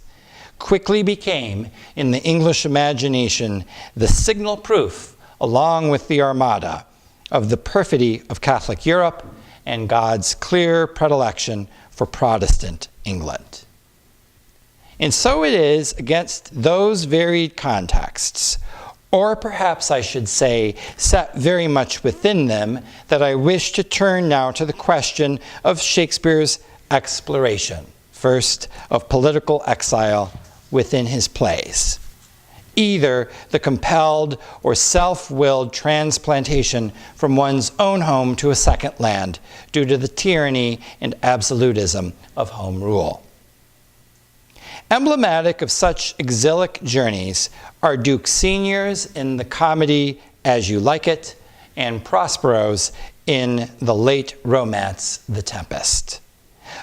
quickly became, in the English imagination, the signal proof, along with the Armada, of the perfidy of Catholic Europe and God's clear predilection for Protestant England. And so it is against those varied contexts, or perhaps I should say, set very much within them, that I wish to turn now to the question of Shakespeare's exploration, first of political exile within his plays. Either the compelled or self-willed transplantation from one's own home to a second land due to the tyranny and absolutism of home rule. Emblematic of such exilic journeys are Duke Senior's in the comedy As You Like It, and Prospero's in the late romance The Tempest.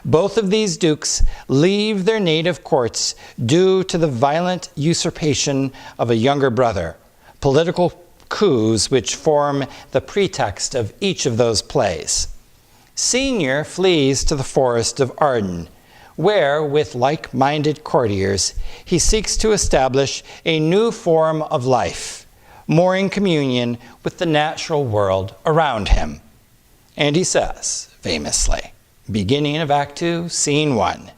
Both of these dukes leave their native courts due to the violent usurpation of a younger brother, political coups which form the pretext of each of those plays. Senior flees to the forest of Arden, where, with like-minded courtiers, he seeks to establish a new form of life, more in communion with the natural world around him. And he says, famously, beginning of Act 2, Scene 1,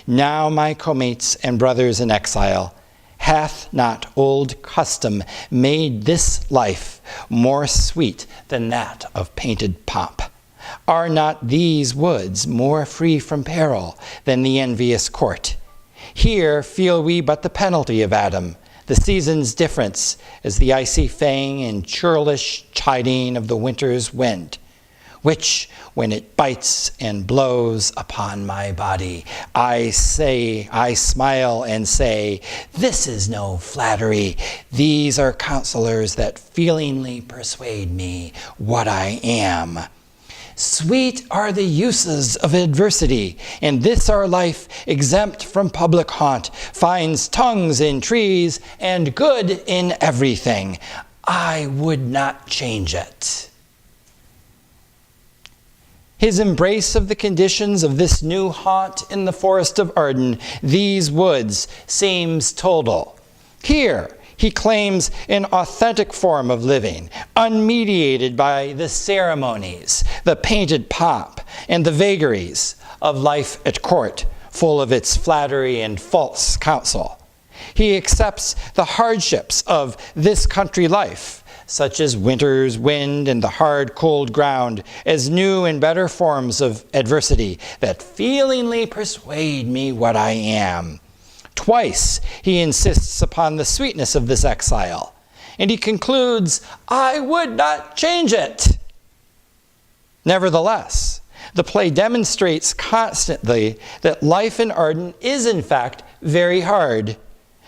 "Now, my comates and brothers in exile, hath not old custom made this life more sweet than that of painted pomp? Are not these woods more free from peril than the envious court? Here feel we but the penalty of Adam, the season's difference, as the icy fang and churlish chiding of the winter's wind, which, when it bites and blows upon my body, I smile and say, this is no flattery. These are counselors that feelingly persuade me what I am. Sweet are the uses of adversity, and this our life, exempt from public haunt, finds tongues in trees and good in everything. I would not change it." His embrace of the conditions of this new haunt in the forest of Arden, these woods, seems total. Here, he claims an authentic form of living, unmediated by the ceremonies, the painted pomp, and the vagaries of life at court, full of its flattery and false counsel. He accepts the hardships of this country life, such as winter's wind and the hard, cold ground, as new and better forms of adversity that feelingly persuade me what I am. Twice he insists upon the sweetness of this exile, and he concludes, I would not change it. Nevertheless, the play demonstrates constantly that life in Arden is in fact very hard,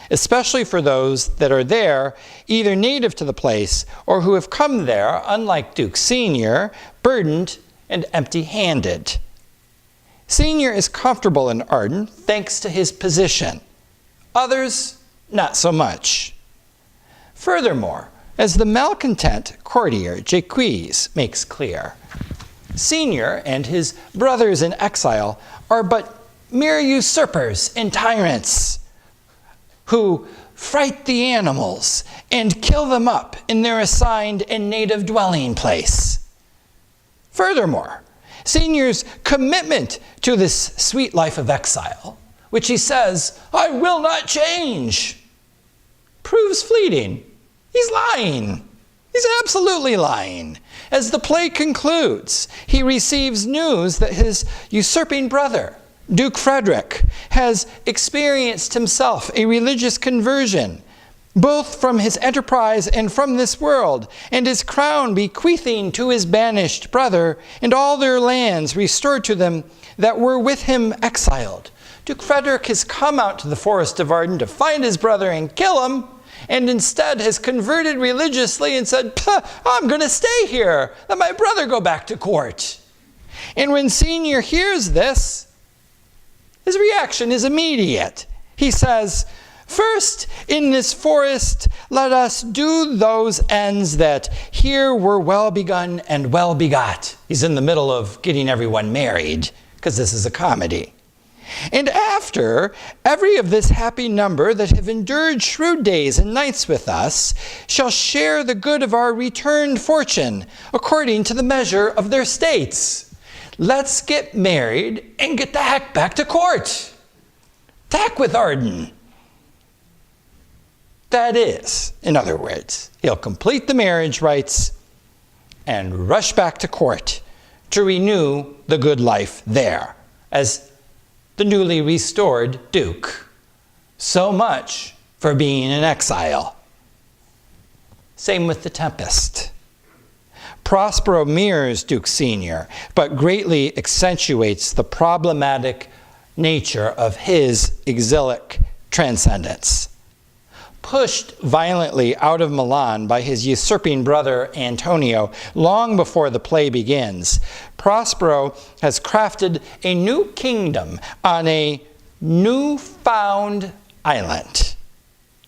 especially for those that are there, either native to the place or who have come there, unlike Duke Senior, burdened and empty-handed. Senior is comfortable in Arden thanks to his position. Others, not so much. Furthermore, as the malcontent courtier Jacques makes clear, Senior and his brothers in exile are but mere usurpers and tyrants who fright the animals and kill them up in their assigned and native dwelling place. Furthermore, Senior's commitment to this sweet life of exile, which he says, I will not change, proves fleeting. He's lying. He's absolutely lying. As the play concludes, he receives news that his usurping brother, Duke Frederick, has experienced himself a religious conversion, both from his enterprise and from this world, and his crown bequeathing to his banished brother, and all their lands restored to them that were with him exiled. Duke Frederick has come out to the forest of Arden to find his brother and kill him, and instead has converted religiously and said, I'm going to stay here, let my brother go back to court. And when Senior hears this, his reaction is immediate. He says, first, in this forest, let us do those ends that here were well begun and well begot. He's in the middle of getting everyone married, because this is a comedy. And after every of this happy number that have endured shrewd days and nights with us shall share the good of our returned fortune according to the measure of their states. Let's get married and get the heck back to court. Tack with Arden. That is, in other words, he'll complete the marriage rites and rush back to court to renew the good life there as the newly restored Duke. So much for being in exile. Same with the Tempest. Prospero mirrors Duke Senior, but greatly accentuates the problematic nature of his exilic transcendence. Pushed violently out of Milan by his usurping brother Antonio long before the play begins, Prospero has crafted a new kingdom on a newfound island,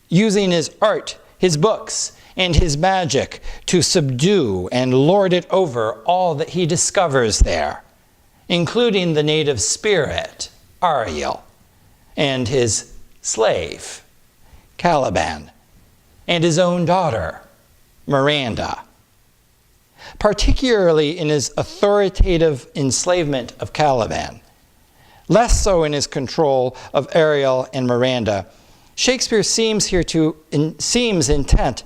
using his art, his books, and his magic to subdue and lord it over all that he discovers there, including the native spirit, Ariel, and his slave, Caliban, and his own daughter, Miranda. Particularly in his authoritative enslavement of Caliban, less so in his control of Ariel and Miranda, Shakespeare seems intent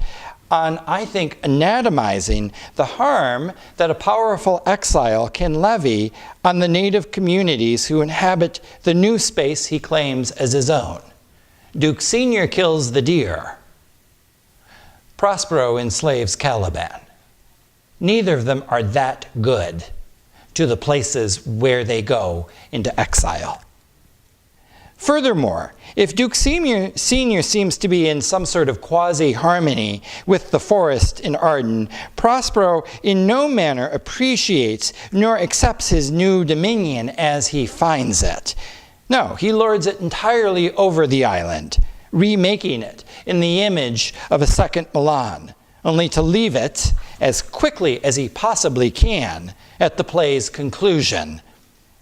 on, I think, anatomizing the harm that a powerful exile can levy on the native communities who inhabit the new space he claims as his own. Duke Senior kills the deer. Prospero enslaves Caliban. Neither of them are that good to the places where they go into exile. Furthermore, if Duke Senior seems to be in some sort of quasi-harmony with the forest in Arden, Prospero in no manner appreciates nor accepts his new dominion as he finds it. No, he lords it entirely over the island, remaking it in the image of a second Milan, only to leave it as quickly as he possibly can at the play's conclusion,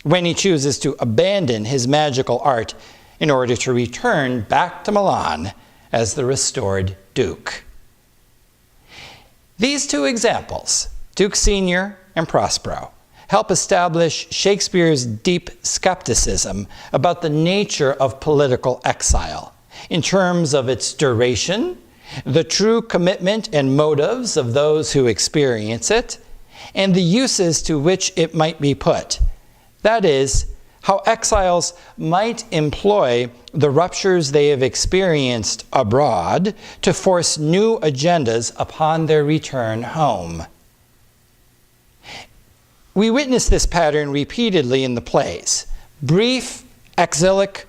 when he chooses to abandon his magical art in order to return back to Milan as the restored Duke. These two examples, Duke Senior and Prospero, help establish Shakespeare's deep skepticism about the nature of political exile in terms of its duration, the true commitment and motives of those who experience it, and the uses to which it might be put. That is, how exiles might employ the ruptures they have experienced abroad to force new agendas upon their return home. We witness this pattern repeatedly in the plays. Brief exilic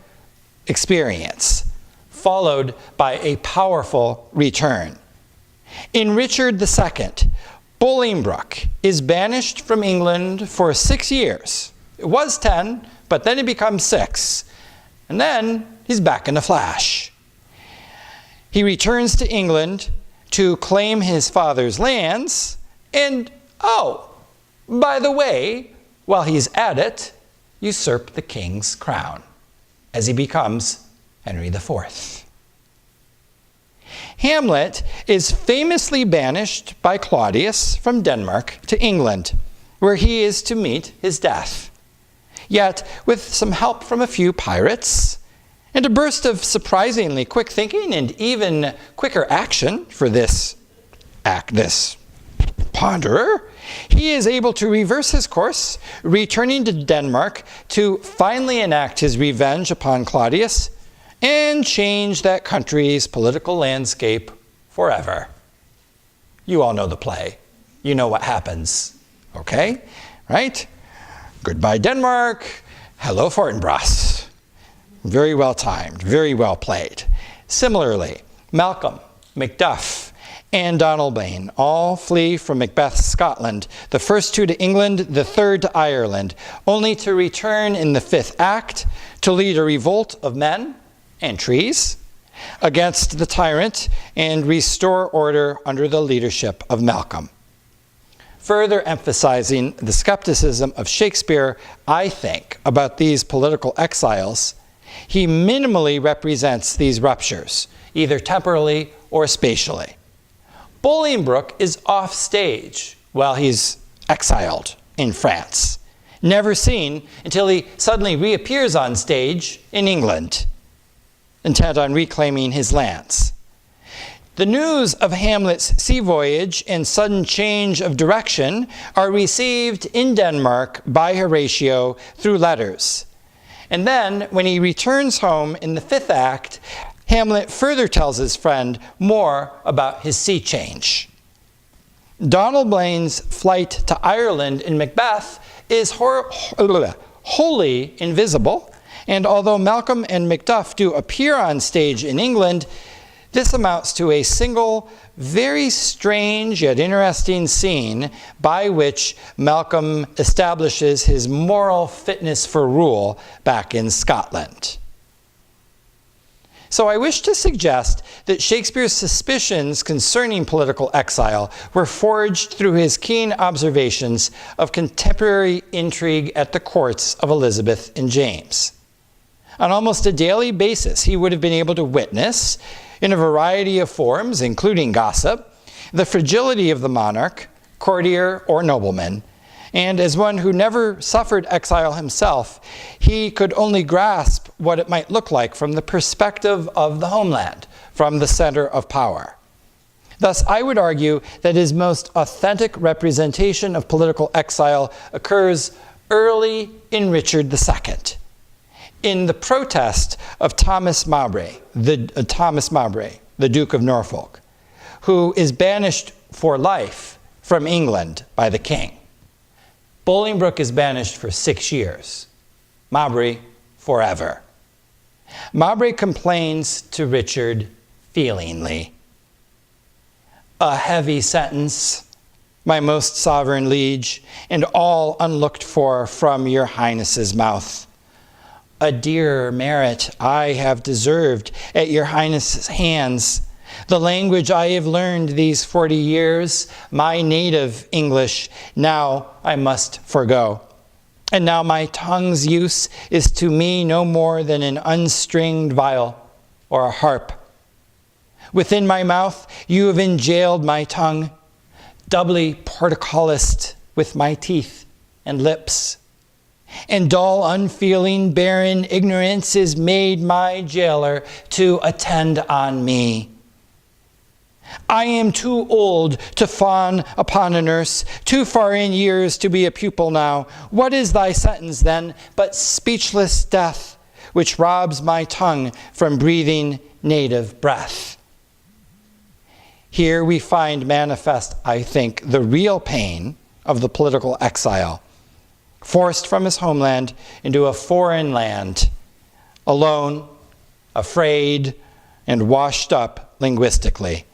experience, followed by a powerful return. In Richard II, Bolingbroke is banished from England for 6 years. It was 10, but then it becomes 6. And then he's back in a flash. He returns to England to claim his father's lands, and by the way, while he's at it, usurp the king's crown as he becomes Henry IV. Hamlet is famously banished by Claudius from Denmark to England, where he is to meet his death. Yet, with some help from a few pirates, and a burst of surprisingly quick thinking and even quicker action for this ponderer, he is able to reverse his course, returning to Denmark to finally enact his revenge upon Claudius and change that country's political landscape forever. You all know the play. You know what happens, okay? Right? Goodbye, Denmark. Hello, Fortinbras. Very well timed, very well played. Similarly, Malcolm, Macduff, and Donalbain all flee from Macbeth's Scotland, the first two to England, the third to Ireland, only to return in the 5th act to lead a revolt of men and trees against the tyrant and restore order under the leadership of Malcolm. further emphasizing the skepticism of Shakespeare, I think, about these political exiles, he minimally represents these ruptures, either temporally or spatially. Bolingbroke is off stage while he's exiled in France, never seen until he suddenly reappears on stage in England, intent on reclaiming his lands. The news of Hamlet's sea voyage and sudden change of direction are received in Denmark by Horatio through letters. And then, when he returns home in the 5th act, Hamlet further tells his friend more about his sea change. Donald Blaine's flight to Ireland in Macbeth is wholly invisible, and although Malcolm and Macduff do appear on stage in England, this amounts to a single, very strange yet interesting scene by which Malcolm establishes his moral fitness for rule back in Scotland. So I wish to suggest that Shakespeare's suspicions concerning political exile were forged through his keen observations of contemporary intrigue at the courts of Elizabeth and James. On almost a daily basis, he would have been able to witness, in a variety of forms, including gossip, the fragility of the monarch, courtier, or nobleman. And as one who never suffered exile himself, he could only grasp what it might look like from the perspective of the homeland, from the center of power. Thus, I would argue that his most authentic representation of political exile occurs early in Richard II, in the protest of Thomas Mowbray, the Duke of Norfolk, who is banished for life from England by the king. Bolingbroke is banished for 6 years, Mowbray forever. Mowbray complains to Richard feelingly. "A heavy sentence, my most sovereign liege, and all unlooked for from your highness's mouth. A dearer merit I have deserved at your highness's hands. The language I have learned these 40 years, my native English, now I must forego. And now my tongue's use is to me no more than an unstringed viol or a harp. Within my mouth you have enjailed my tongue, doubly portcullised with my teeth and lips. And dull, unfeeling, barren ignorance is made my jailer to attend on me. I am too old to fawn upon a nurse, too far in years to be a pupil now. What is thy sentence then but speechless death, which robs my tongue from breathing native breath?" Here we find manifest, I think, the real pain of the political exile, forced from his homeland into a foreign land, alone, afraid, and washed up linguistically.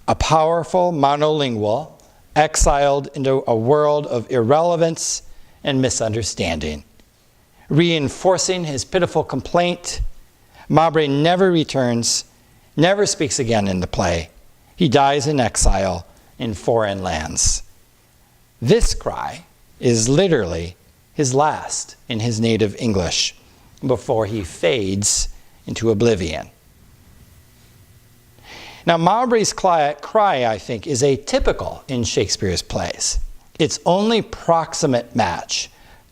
A powerful monolingual, exiled into a world of irrelevance and misunderstanding. Reinforcing his pitiful complaint, Mowbray never returns, never speaks again in the play. He dies in exile in foreign lands. This cry is literally his last in his native English before he fades into oblivion. Now, Mowbray's cry, I think, is atypical in Shakespeare's plays. Its only proximate match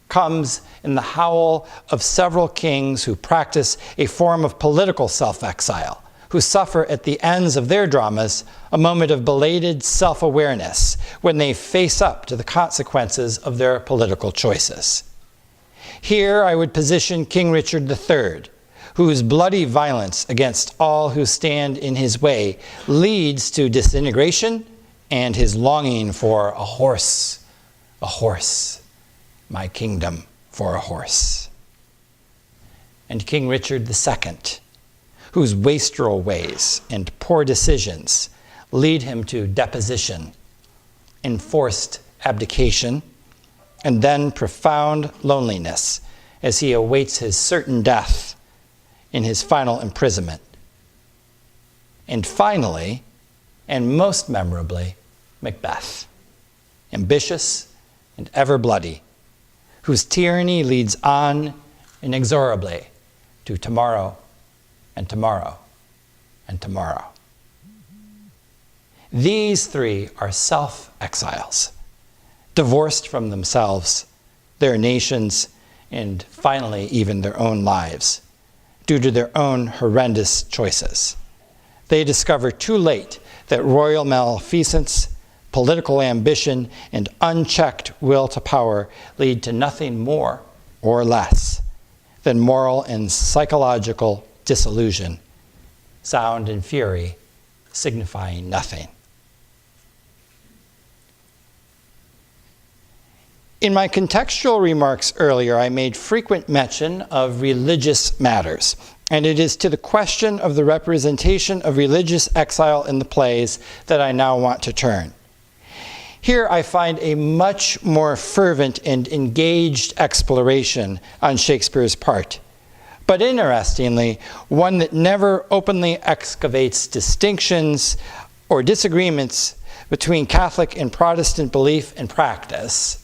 comes in the howl of several kings who practice a form of political self-exile, who suffer at the ends of their dramas a moment of belated self-awareness when they face up to the consequences of their political choices. Here I would position King Richard III, whose bloody violence against all who stand in his way leads to disintegration and his longing for a horse, my kingdom for a horse. And King Richard II, whose wastrel ways and poor decisions lead him to deposition, enforced abdication, and then profound loneliness as he awaits his certain death in his final imprisonment. And finally, and most memorably, Macbeth ambitious, and ever bloody, whose tyranny leads on inexorably to tomorrow and tomorrow and tomorrow. These three are self-exiles, divorced from themselves, their nations, and finally even their own lives, due to their own horrendous choices. They discover too late that royal malfeasance, political ambition, and unchecked will to power lead to nothing more or less than moral and psychological disillusion, sound and fury signifying nothing. In my contextual remarks earlier, I made frequent mention of religious matters, and it is to the question of the representation of religious exile in the plays that I now want to turn. Here I find a much more fervent and engaged exploration on Shakespeare's part, but interestingly, one that never openly excavates distinctions or disagreements between Catholic and Protestant belief and practice,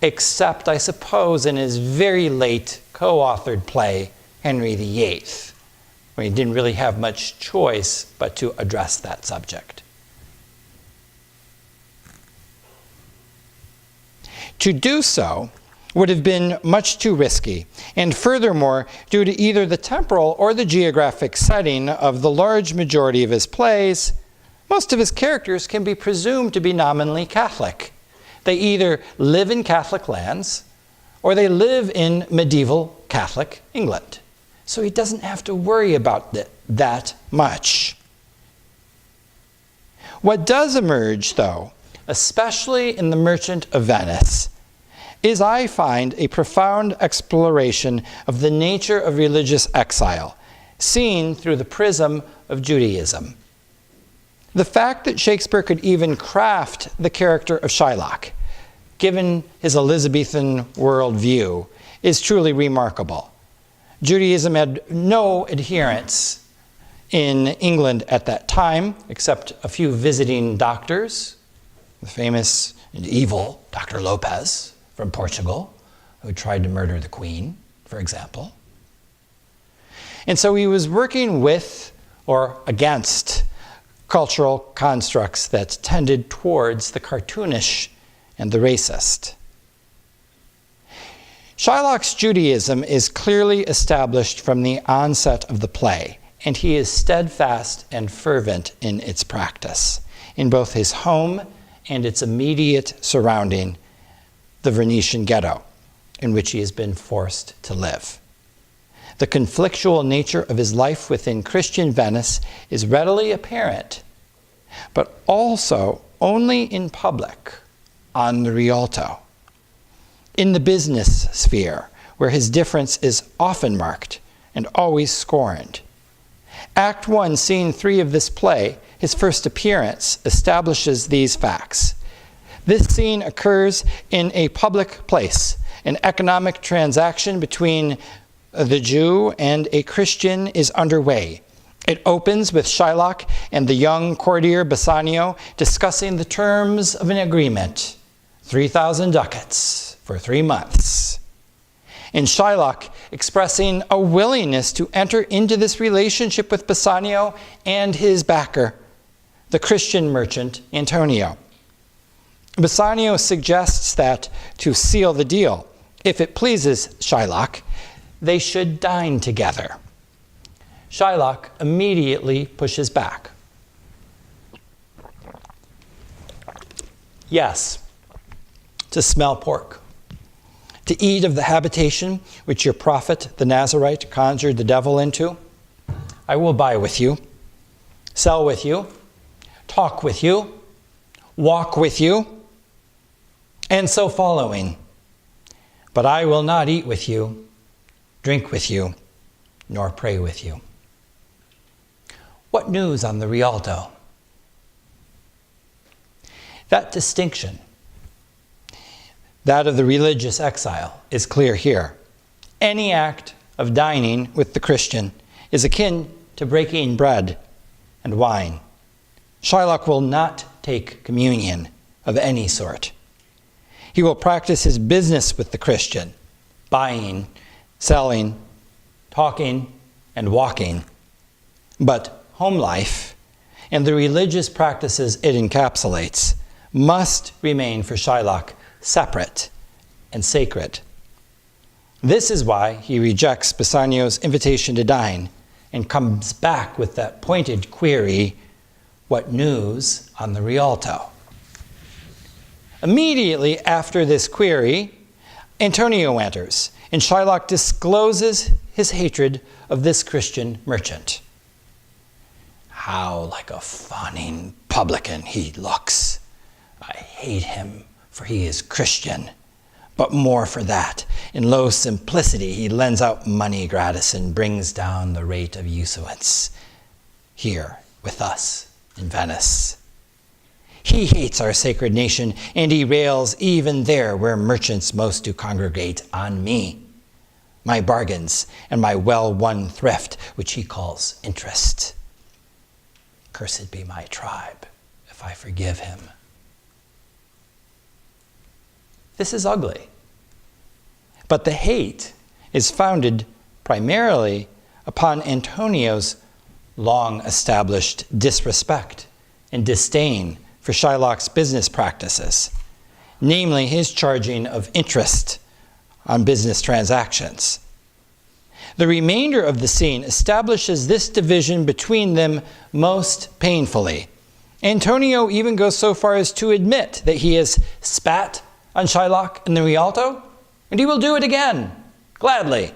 except, I suppose, in his very late co-authored play, Henry VIII, where he didn't really have much choice but to address that subject. To do so would have been much too risky, and furthermore, due to either the temporal or the geographic setting of the large majority of his plays, most of his characters can be presumed to be nominally Catholic. They either live in Catholic lands or they live in medieval Catholic England. So he doesn't have to worry about that much. What does emerge, though, especially in The Merchant of Venice, is, I find, a profound exploration of the nature of religious exile, seen through the prism of Judaism. The fact that Shakespeare could even craft the character of Shylock, given his Elizabethan worldview, is truly remarkable. Judaism had no adherents in England at that time, except a few visiting doctors, the famous and evil Dr. Lopez from Portugal, who tried to murder the Queen, for example. And so he was working with or against cultural constructs that tended towards the cartoonish and the racist. Shylock's Judaism is clearly established from the onset of the play, and he is steadfast and fervent in its practice, in both his home and its immediate surrounding, the Venetian ghetto, in which he has been forced to live. The conflictual nature of his life within Christian Venice is readily apparent, but also only in public on the Rialto. In the business sphere, where his difference is often marked and always scorned. Act 1, Scene 3 of this play, his first appearance, establishes these facts. This scene occurs in a public place. An economic transaction between the Jew and a Christian is underway. It opens with Shylock and the young courtier Bassanio discussing the terms of an agreement, 3,000 ducats for 3 months. And Shylock expressing a willingness to enter into this relationship with Bassanio and his backer, the Christian merchant Antonio. Bassanio suggests that to seal the deal, if it pleases Shylock, they should dine together. Shylock immediately pushes back. Yes, to smell pork, to eat of the habitation which your prophet, the Nazarite, conjured the devil into. I will buy with you, sell with you, talk with you, walk with you, and so following. But I will not eat with you, drink with you, nor pray with you. What news on the Rialto? That distinction, that of the religious exile, is clear here. Any act of dining with the Christian is akin to breaking bread and wine. Shylock will not take communion of any sort. He will practice his business with the Christian, buying, selling, talking, and walking. But home life and the religious practices it encapsulates must remain for Shylock separate and sacred. This is why he rejects Bassanio's invitation to dine and comes back with that pointed query, "What news on the Rialto?" Immediately after this query, Antonio enters, and Shylock discloses his hatred of this Christian merchant. How like a fawning publican he looks. I hate him, for he is Christian. But more for that, in low simplicity he lends out money gratis and brings down the rate of usance here with us in Venice. He hates our sacred nation, and he rails even there where merchants most do congregate on me, my bargains, and my well-won thrift, which he calls interest. Cursed be my tribe if I forgive him. This is ugly. But the hate is founded primarily upon Antonio's long-established disrespect and disdain for Shylock's business practices, namely his charging of interest on business transactions. The remainder of the scene establishes this division between them most painfully. Antonio even goes so far as to admit that he has spat on Shylock in the Rialto, and he will do it again, gladly.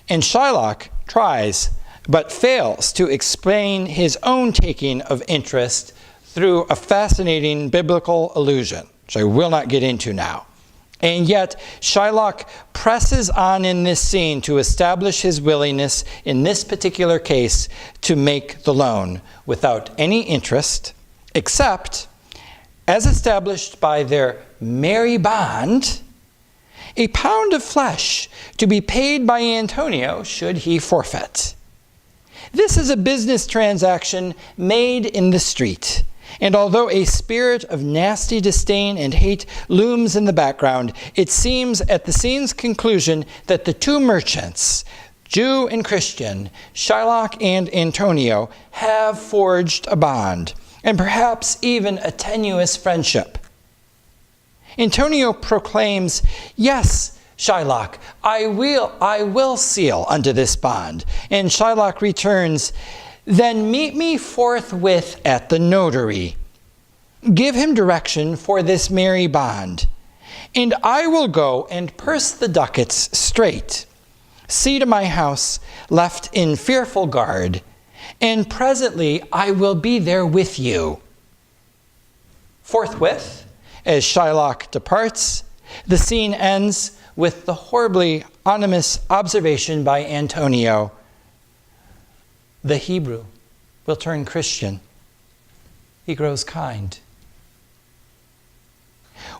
And Shylock tries, but fails to explain his own taking of interest through a fascinating biblical allusion, which I will not get into now. And yet, Shylock presses on in this scene to establish his willingness, in this particular case, to make the loan without any interest, except, as established by their merry bond, a pound of flesh to be paid by Antonio should he forfeit. This is a business transaction made in the street, and although a spirit of nasty disdain and hate looms in the background, it seems at the scene's conclusion that the two merchants, Jew and Christian, Shylock and Antonio, have forged a bond, and perhaps even a tenuous friendship. Antonio proclaims, "Yes, Shylock, I will seal unto this bond." And Shylock returns, "Then meet me forthwith at the notary. Give him direction for this merry bond, and I will go and purse the ducats straight. See to my house, left in fearful guard, and presently I will be there with you." Forthwith, as Shylock departs, the scene ends with the horribly ominous observation by Antonio, "The Hebrew will turn Christian. He grows kind."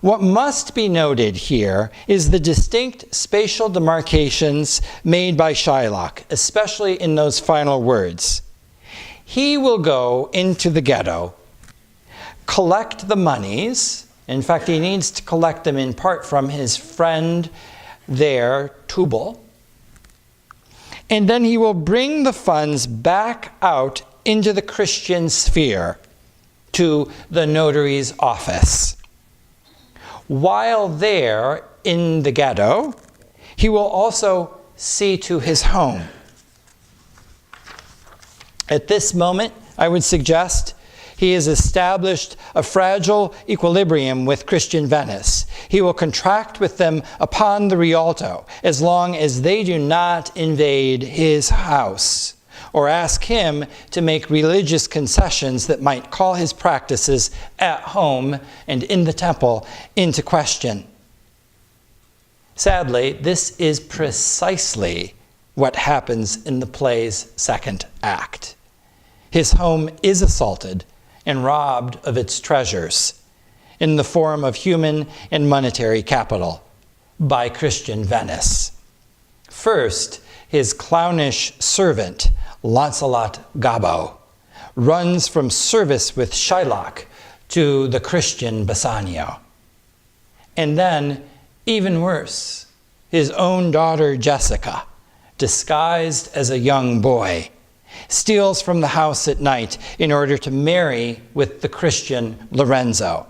What must be noted here is the distinct spatial demarcations made by Shylock, especially in those final words. He will go into the ghetto, collect the monies. In fact, he needs to collect them in part from his friend there, Tubal. And then he will bring the funds back out into the Christian sphere, to the notary's office. While there in the ghetto, he will also see to his home. At this moment, I would suggest, he has established a fragile equilibrium with Christian Venice. He will contract with them upon the Rialto as long as they do not invade his house or ask him to make religious concessions that might call his practices at home and in the temple into question. Sadly, this is precisely what happens in the play's second act. His home is assaulted and robbed of its treasures in the form of human and monetary capital by Christian Venice. First, his clownish servant, Lancelot Gobbo, runs from service with Shylock to the Christian Bassanio. And then, even worse, his own daughter Jessica, disguised as a young boy, steals from the house at night in order to marry with the Christian Lorenzo,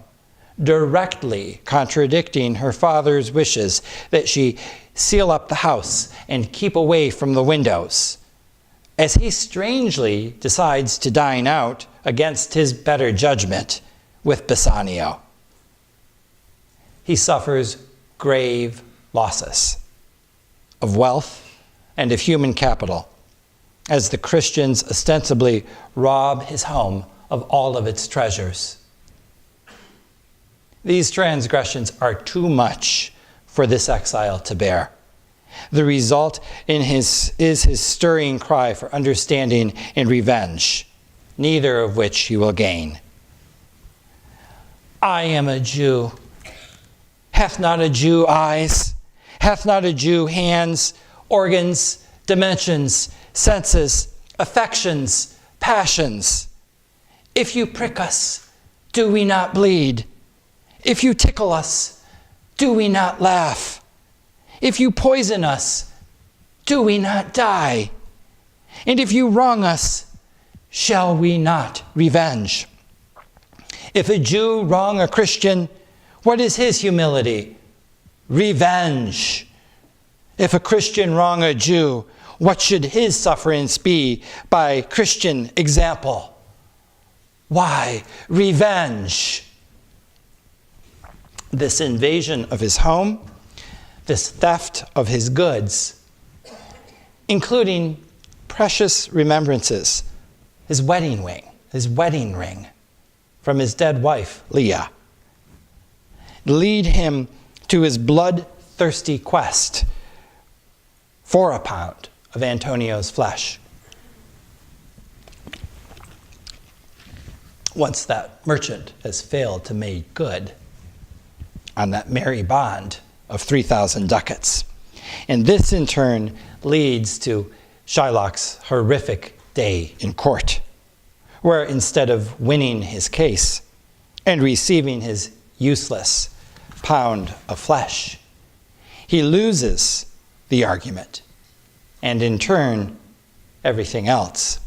directly contradicting her father's wishes that she seal up the house and keep away from the windows, as he strangely decides to dine out against his better judgment with Bassanio. He suffers grave losses of wealth and of human capital, as the Christians ostensibly rob his home of all of its treasures. These transgressions are too much for this exile to bear. The result is his stirring cry for understanding and revenge, neither of which he will gain. I am a Jew. Hath not a Jew eyes? Hath not a Jew hands, organs, dimensions, senses, affections, passions? If you prick us, do we not bleed? If you tickle us, do we not laugh? If you poison us, do we not die? And if you wrong us, shall we not revenge? If a Jew wrong a Christian, what is his humility? Revenge. If a Christian wrong a Jew, what should his sufferance be by Christian example? Why, revenge. This invasion of his home, this theft of his goods, including precious remembrances, his wedding ring from his dead wife, Leah, lead him to his bloodthirsty quest for a pound of Antonio's flesh. Once that merchant has failed to make good on that merry bond of 3,000 ducats. And this in turn leads to Shylock's horrific day in court, where instead of winning his case and receiving his useless pound of flesh, he loses the argument and in turn everything else,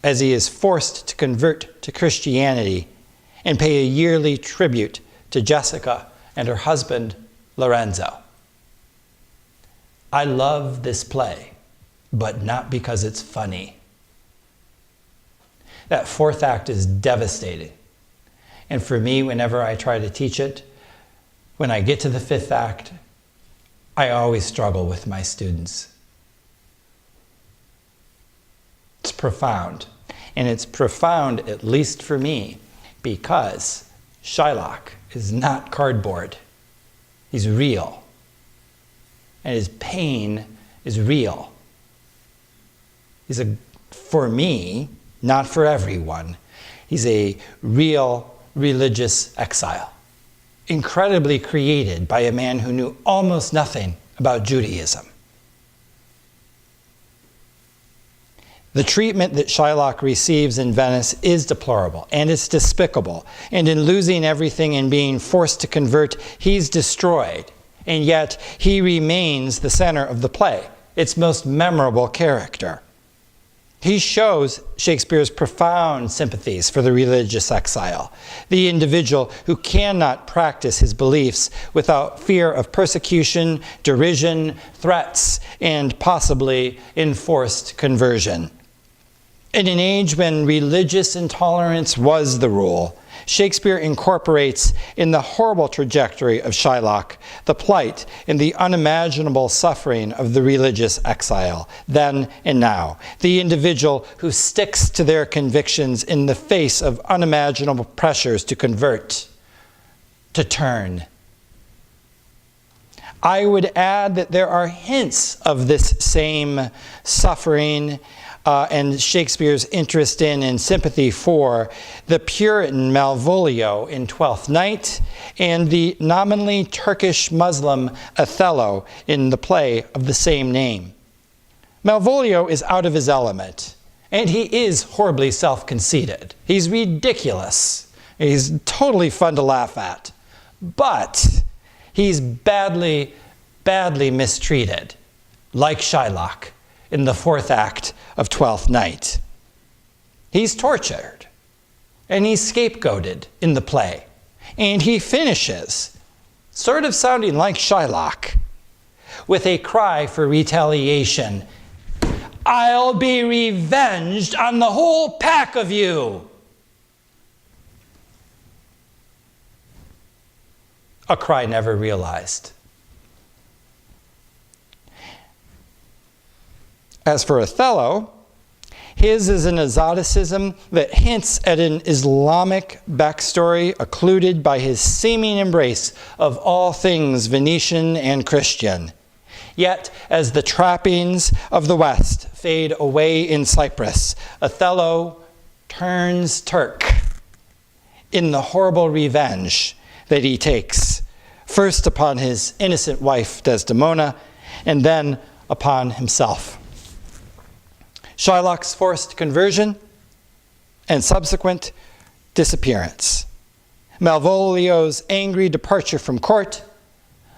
as he is forced to convert to Christianity and pay a yearly tribute to Jessica and her husband, Lorenzo. I love this play, but not because it's funny. That fourth act is devastating. And for me, whenever I try to teach it, when I get to the fifth act, I always struggle with my students. It's profound. And it's profound, at least for me, because Shylock is not cardboard. He's real. And his pain is real. He's for me, not for everyone, he's a real religious exile, incredibly created by a man who knew almost nothing about Judaism. The treatment that Shylock receives in Venice is deplorable, and it's despicable. And in losing everything and being forced to convert, he's destroyed. And yet, he remains the center of the play, its most memorable character. He shows Shakespeare's profound sympathies for the religious exile, the individual who cannot practice his beliefs without fear of persecution, derision, threats, and possibly enforced conversion. In an age when religious intolerance was the rule, Shakespeare incorporates in the horrible trajectory of Shylock the plight and the unimaginable suffering of the religious exile, then and now, the individual who sticks to their convictions in the face of unimaginable pressures to convert, to turn. I would add that there are hints of this same suffering and Shakespeare's interest in and sympathy for the Puritan Malvolio in Twelfth Night and the nominally Turkish Muslim Othello in the play of the same name. Malvolio is out of his element, and he is horribly self-conceited. He's ridiculous, He's totally fun to laugh at. But he's badly, badly mistreated, like Shylock in the 4th act of Twelfth Night. He's tortured, and he's scapegoated in the play. And he finishes, sort of sounding like Shylock, with a cry for retaliation. "I'll be revenged on the whole pack of you." A cry never realized. As for Othello, his is an exoticism that hints at an Islamic backstory occluded by his seeming embrace of all things Venetian and Christian. Yet, as the trappings of the West fade away in Cyprus, Othello turns Turk in the horrible revenge that he takes, first upon his innocent wife Desdemona, and then upon himself. Shylock's forced conversion and subsequent disappearance, Malvolio's angry departure from court,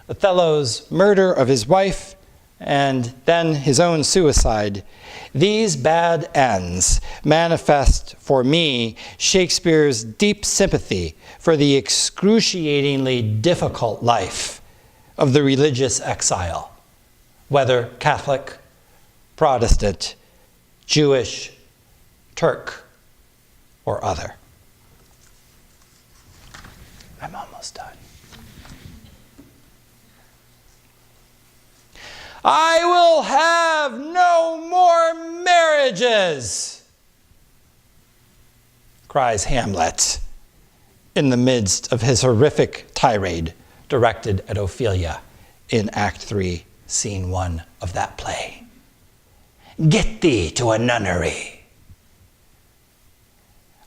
Othello's murder of his wife, and then his own suicide. These bad ends manifest for me Shakespeare's deep sympathy for the excruciatingly difficult life of the religious exile, whether Catholic, Protestant, Jewish, Turk, or other. I'm almost done. "I will have no more marriages," cries Hamlet in the midst of his horrific tirade directed at Ophelia in Act 3, Scene 1 of that play. "Get thee to a nunnery."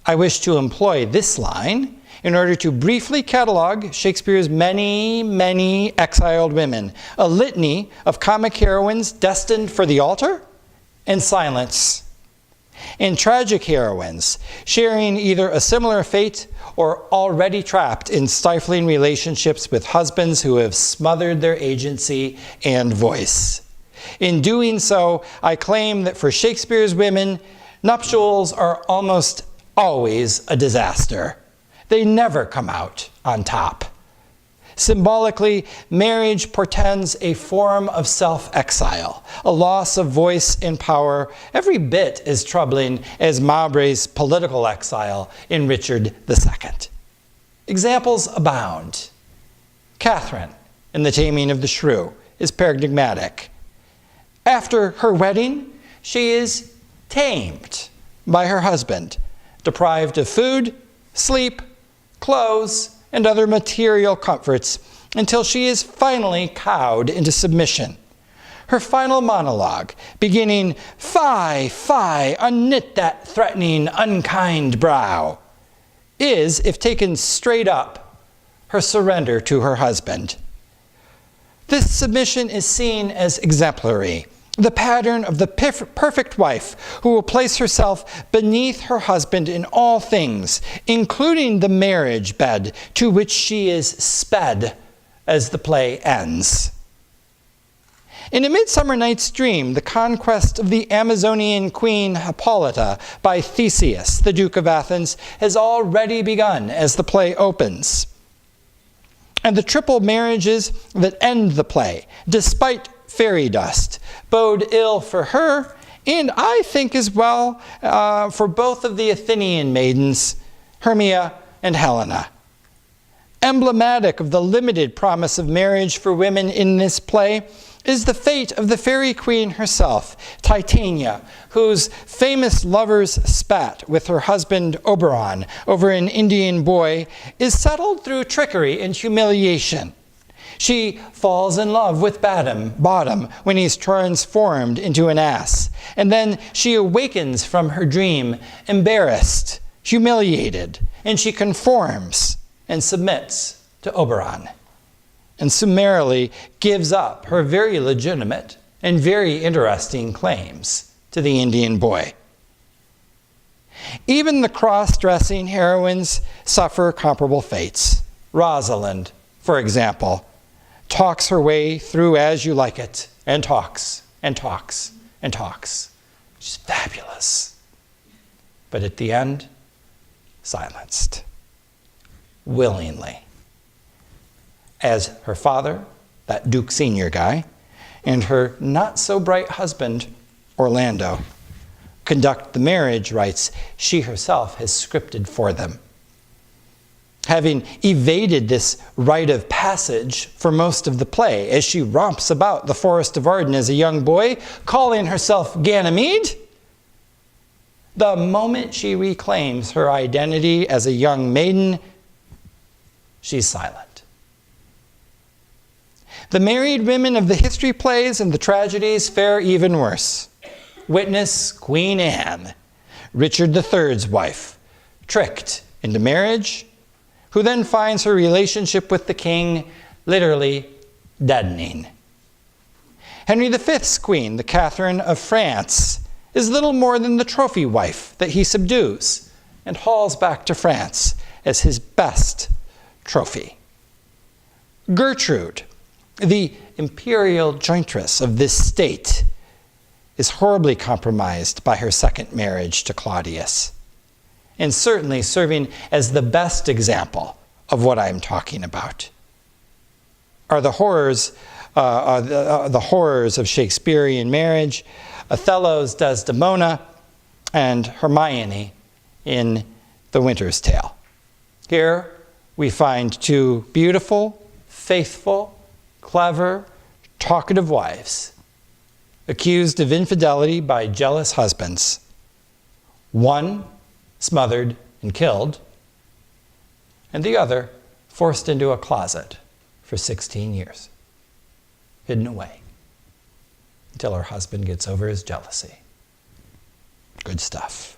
I wish to employ this line in order to briefly catalog Shakespeare's many, many exiled women, a litany of comic heroines destined for the altar and silence, and tragic heroines sharing either a similar fate or already trapped in stifling relationships with husbands who have smothered their agency and voice. In doing so, I claim that for Shakespeare's women, nuptials are almost always a disaster. They never come out on top. Symbolically, marriage portends a form of self-exile, a loss of voice and power every bit as troubling as Mowbray's political exile in Richard II. Examples abound. Catherine, in The Taming of the Shrew, is paradigmatic. After her wedding, she is tamed by her husband, deprived of food, sleep, clothes, and other material comforts until she is finally cowed into submission. Her final monologue, beginning, "Fie, fie, unknit that threatening, unkind brow," is, if taken straight up, her surrender to her husband. This submission is seen as exemplary, the pattern of the perfect wife who will place herself beneath her husband in all things, including the marriage bed to which she is sped as the play ends. In A Midsummer Night's Dream, the conquest of the Amazonian queen Hippolyta by Theseus, the Duke of Athens, has already begun as the play opens. And the triple marriages that end the play, despite fairy dust, bode ill for her, and I think as well for both of the Athenian maidens, Hermia and Helena. Emblematic of the limited promise of marriage for women in this play is the fate of the fairy queen herself, Titania, whose famous lover's spat with her husband Oberon over an Indian boy is settled through trickery and humiliation. She falls in love with Bottom when he's transformed into an ass, and then she awakens from her dream, embarrassed, humiliated, and she conforms and submits to Oberon, and summarily gives up her very legitimate and very interesting claims to the Indian boy. Even the cross-dressing heroines suffer comparable fates. Rosalind, for example, talks her way through As You Like It, and talks, and talks, and talks. She's fabulous. But at the end, silenced. Willingly. As her father, that Duke Senior guy, and her not-so-bright husband, Orlando, conduct the marriage rites she herself has scripted for them. Having evaded this rite of passage for most of the play, as she romps about the Forest of Arden as a young boy, calling herself Ganymede, the moment she reclaims her identity as a young maiden, she's silent. The married women of the history plays and the tragedies fare even worse. Witness Queen Anne, Richard III's wife, tricked into marriage, who then finds her relationship with the king literally deadening. Henry V's queen, the Catherine of France, is little more than the trophy wife that he subdues and hauls back to France as his best trophy. Gertrude, the imperial jointress of this state, is horribly compromised by her second marriage to Claudius, and certainly serving as the best example of what I'm talking about. Are the horrors of Shakespearean marriage, Othello's Desdemona, and Hermione in The Winter's Tale. Here we find two beautiful, faithful, clever, talkative wives, accused of infidelity by jealous husbands. One smothered and killed, and the other forced into a closet for 16 years, hidden away until her husband gets over his jealousy. Good stuff.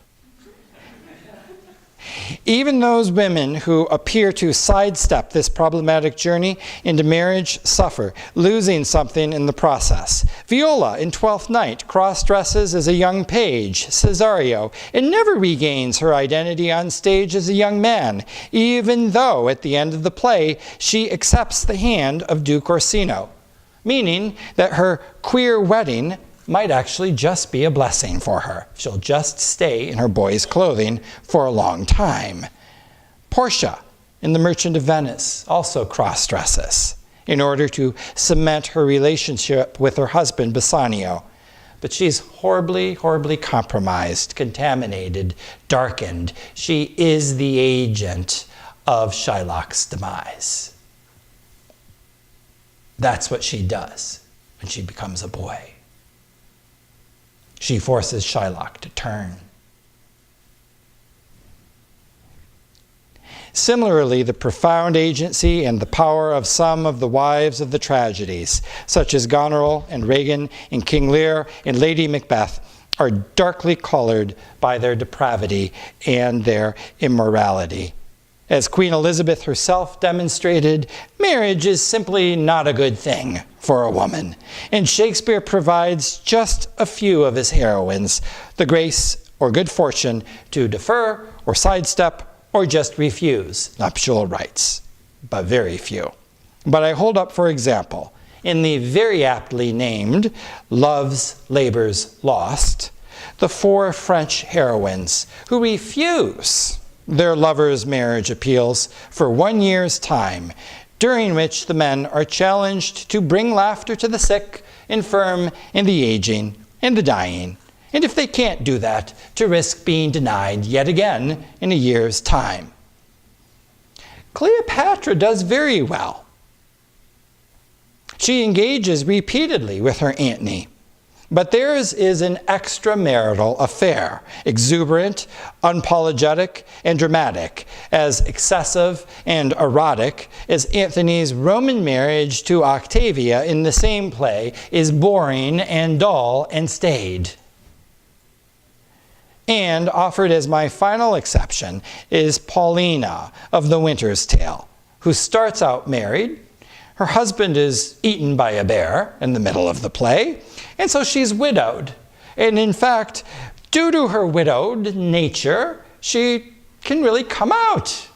Even those women who appear to sidestep this problematic journey into marriage suffer, losing something in the process. Viola in Twelfth Night cross-dresses as a young page, Cesario, and never regains her identity on stage as a young man, even though at the end of the play she accepts the hand of Duke Orsino, meaning that her queer wedding might actually just be a blessing for her. She'll just stay in her boy's clothing for a long time. Portia in The Merchant of Venice also cross-dresses in order to cement her relationship with her husband Bassanio. But she's horribly, horribly compromised, contaminated, darkened. She is the agent of Shylock's demise. That's what she does when she becomes a boy. She forces Shylock to turn. Similarly, the profound agency and the power of some of the wives of the tragedies, such as Goneril and Regan in King Lear and Lady Macbeth, are darkly colored by their depravity and their immorality. As Queen Elizabeth herself demonstrated, marriage is simply not a good thing for a woman. And Shakespeare provides just a few of his heroines the grace or good fortune to defer or sidestep or just refuse nuptial rites, but very few. But I hold up, for example, in the very aptly named Love's Labour's Lost, the four French heroines who refuse their lovers' marriage appeals for 1 year's time, during which the men are challenged to bring laughter to the sick, infirm, and the aging, and the dying, and if they can't do that, to risk being denied yet again in a year's time. Cleopatra does very well. She engages repeatedly with her Antony, but theirs is an extramarital affair, exuberant, unapologetic, and dramatic, as excessive and erotic as Antony's Roman marriage to Octavia in the same play is boring and dull and staid. And offered as my final exception is Paulina of The Winter's Tale, who starts out married. Her husband is eaten by a bear in the middle of the play, and so she's widowed. And in fact, due to her widowed nature, she can really come out.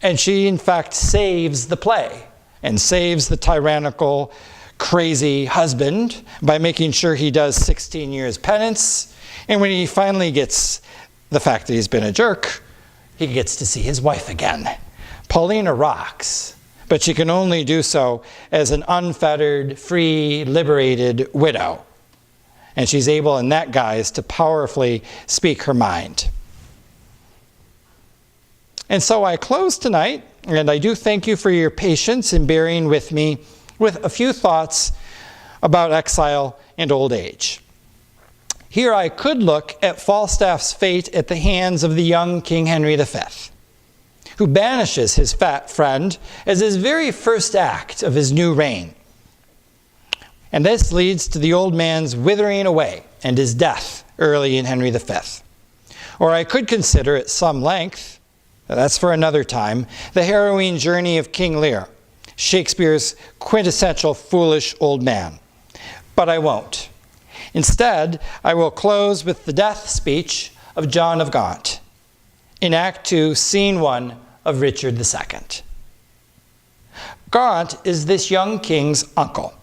And she, in fact, saves the play and saves the tyrannical, crazy husband by making sure he does 16 years penance. And when he finally gets the fact that he's been a jerk, he gets to see his wife again. Paulina rocks, but she can only do so as an unfettered, free, liberated widow. And she's able in that guise to powerfully speak her mind. And so I close tonight, and I do thank you for your patience in bearing with me with a few thoughts about exile and old age. Here I could look at Falstaff's fate at the hands of the young King Henry V, who banishes his fat friend as his very first act of his new reign. And this leads to the old man's withering away and his death early in Henry V. Or I could consider at some length, that's for another time, the harrowing journey of King Lear, Shakespeare's quintessential foolish old man. But I won't. Instead, I will close with the death speech of John of Gaunt in Act 2, Scene 1 of Richard II. Gaunt is this young king's uncle,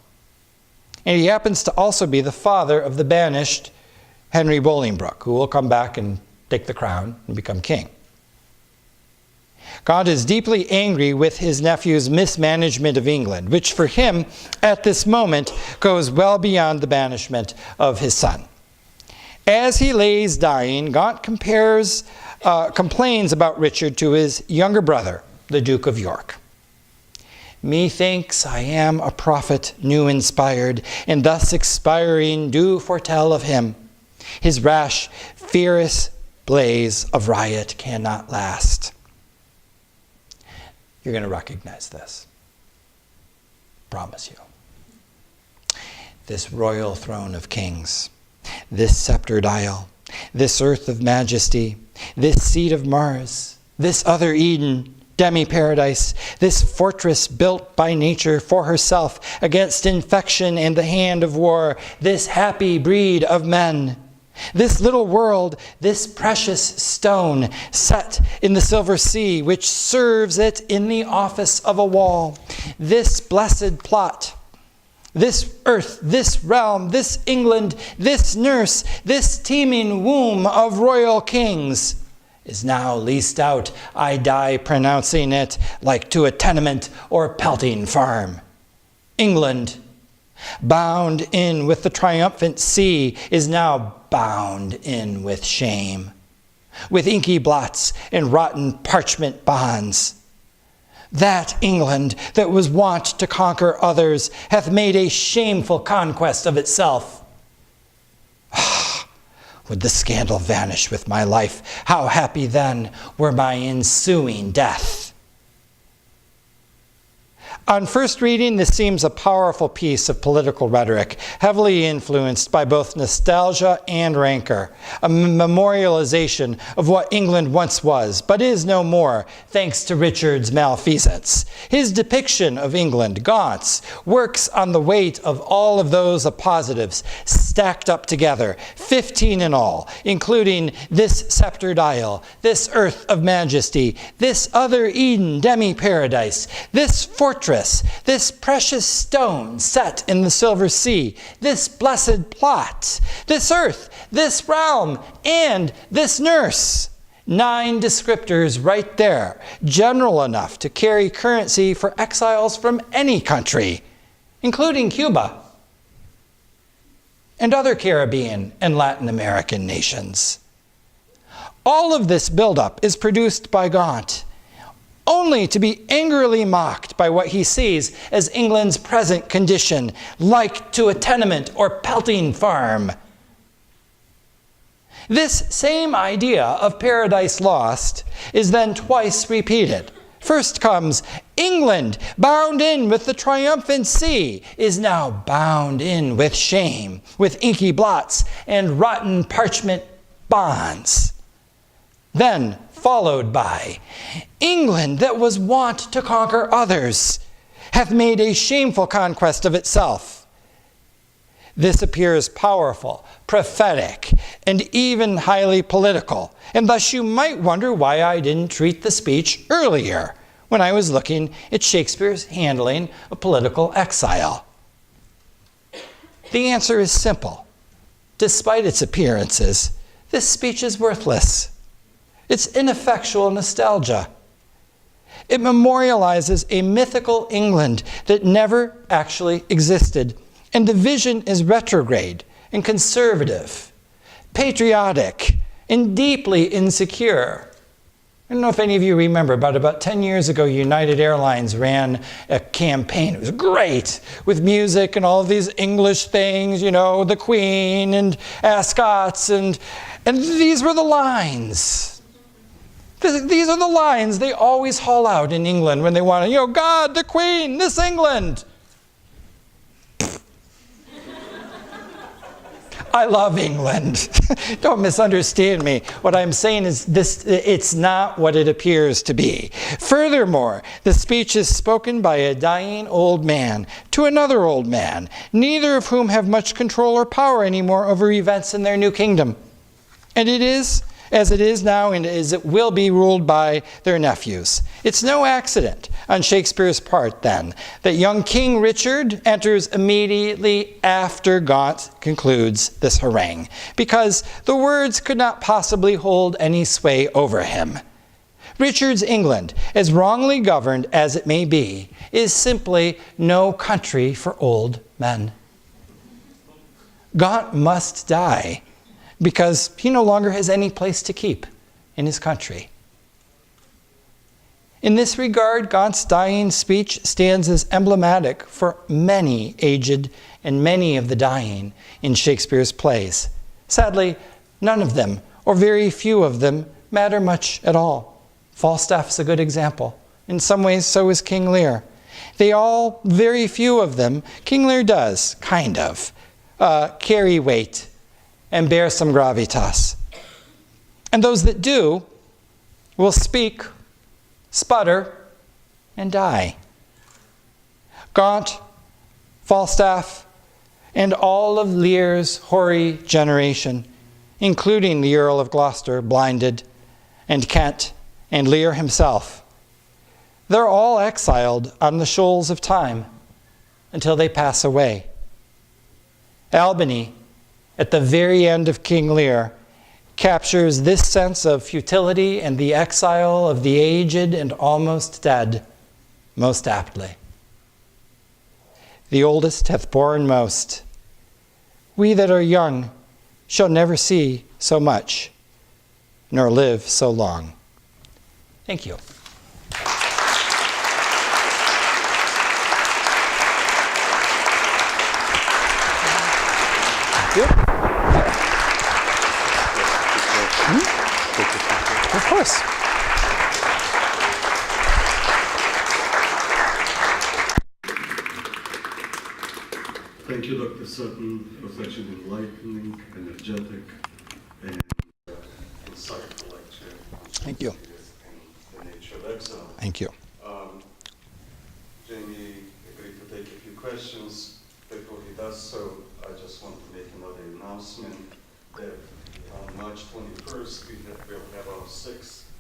and he happens to also be the father of the banished Henry Bolingbroke, who will come back and take the crown and become king. Gaunt is deeply angry with his nephew's mismanagement of England, which for him, at this moment, goes well beyond the banishment of his son. As he lays dying, Gaunt complains about Richard to his younger brother, the Duke of York. Methinks I am a prophet new inspired, and thus expiring do foretell of him. His rash, fierce blaze of riot cannot last. You're going to recognize this. Promise you. This royal throne of kings, this sceptered isle, this earth of majesty, this seat of Mars, this other Eden, demi-paradise, this fortress built by nature for herself against infection and the hand of war, this happy breed of men, this little world, this precious stone set in the silver sea, which serves it in the office of a wall, this blessed plot, this earth, this realm, this England, this nurse, this teeming womb of royal kings, is now leased out. I die pronouncing it like to a tenement or pelting farm. England, bound in with the triumphant sea, is now bound in with shame, with inky blots and rotten parchment bonds. That England that was wont to conquer others hath made a shameful conquest of itself. Would the scandal vanish with my life, how happy then were my ensuing death. On first reading, this seems a powerful piece of political rhetoric, heavily influenced by both nostalgia and rancor, a memorialization of what England once was, but is no more, thanks to Richard's malfeasance. His depiction of England, Gaunt's, works on the weight of all of those positives stacked up together, 15 in all, including this sceptered isle, this earth of majesty, this other Eden demi-paradise, this fortress, this precious stone set in the silver sea, this blessed plot, this earth, this realm, and this nurse. 9 descriptors right there, general enough to carry currency for exiles from any country, including Cuba and other Caribbean and Latin American nations. All of this buildup is produced by Gaunt, only to be angrily mocked by what he sees as England's present condition, like to a tenement or pelting farm. This same idea of paradise lost is then twice repeated. First comes, England, bound in with the triumphant sea, is now bound in with shame, with inky blots and rotten parchment bonds. Then, followed by, England that was wont to conquer others, hath made a shameful conquest of itself. This appears powerful, prophetic, and even highly political, and thus you might wonder why I didn't treat the speech earlier when I was looking at Shakespeare's handling of political exile. The answer is simple. Despite its appearances, this speech is worthless. It's ineffectual nostalgia. It memorializes a mythical England that never actually existed, and the vision is retrograde and conservative, patriotic, and deeply insecure. I don't know if any of you remember, but about 10 years ago, United Airlines ran a campaign. It was great, with music and all of these English things, you know, the Queen and ascots, and these were the lines. These are the lines they always haul out in England when they want to, you know, God, the Queen, this England. I love England. Don't misunderstand me. What I'm saying is this: it's not what it appears to be. Furthermore, the speech is spoken by a dying old man to another old man, neither of whom have much control or power anymore over events in their new kingdom. And it is, as it is now and as it will be, ruled by their nephews. It's no accident on Shakespeare's part, then, that young King Richard enters immediately after Gaunt concludes this harangue, because the words could not possibly hold any sway over him. Richard's England, as wrongly governed as it may be, is simply no country for old men. Gaunt must die, because he no longer has any place to keep in his country. In this regard, Gaunt's dying speech stands as emblematic for many aged and many of the dying in Shakespeare's plays. Sadly, none of them, or very few of them, matter much at all. Falstaff's a good example. In some ways, so is King Lear. They all, very few of them, King Lear does, kind of, carry weight and bear some gravitas. And those that do will speak, sputter, and die. Gaunt, Falstaff, and all of Lear's hoary generation, including the Earl of Gloucester, blinded, and Kent, and Lear himself, they're all exiled on the shoals of time until they pass away. Albany, at the very end of King Lear, captures this sense of futility and the exile of the aged and almost dead most aptly. The oldest hath borne most. We that are young shall never see so much, nor live so long. Thank you. Thank you. Of course. Thank you, Dr. Sutton. It was actually enlightening, energetic, and insightful lecture. Thank you. And the nature of exile. Thank you. Jamie agreed to take a few questions. Before he does so, I just want to make another announcement that on March 21st, we'll have our sixth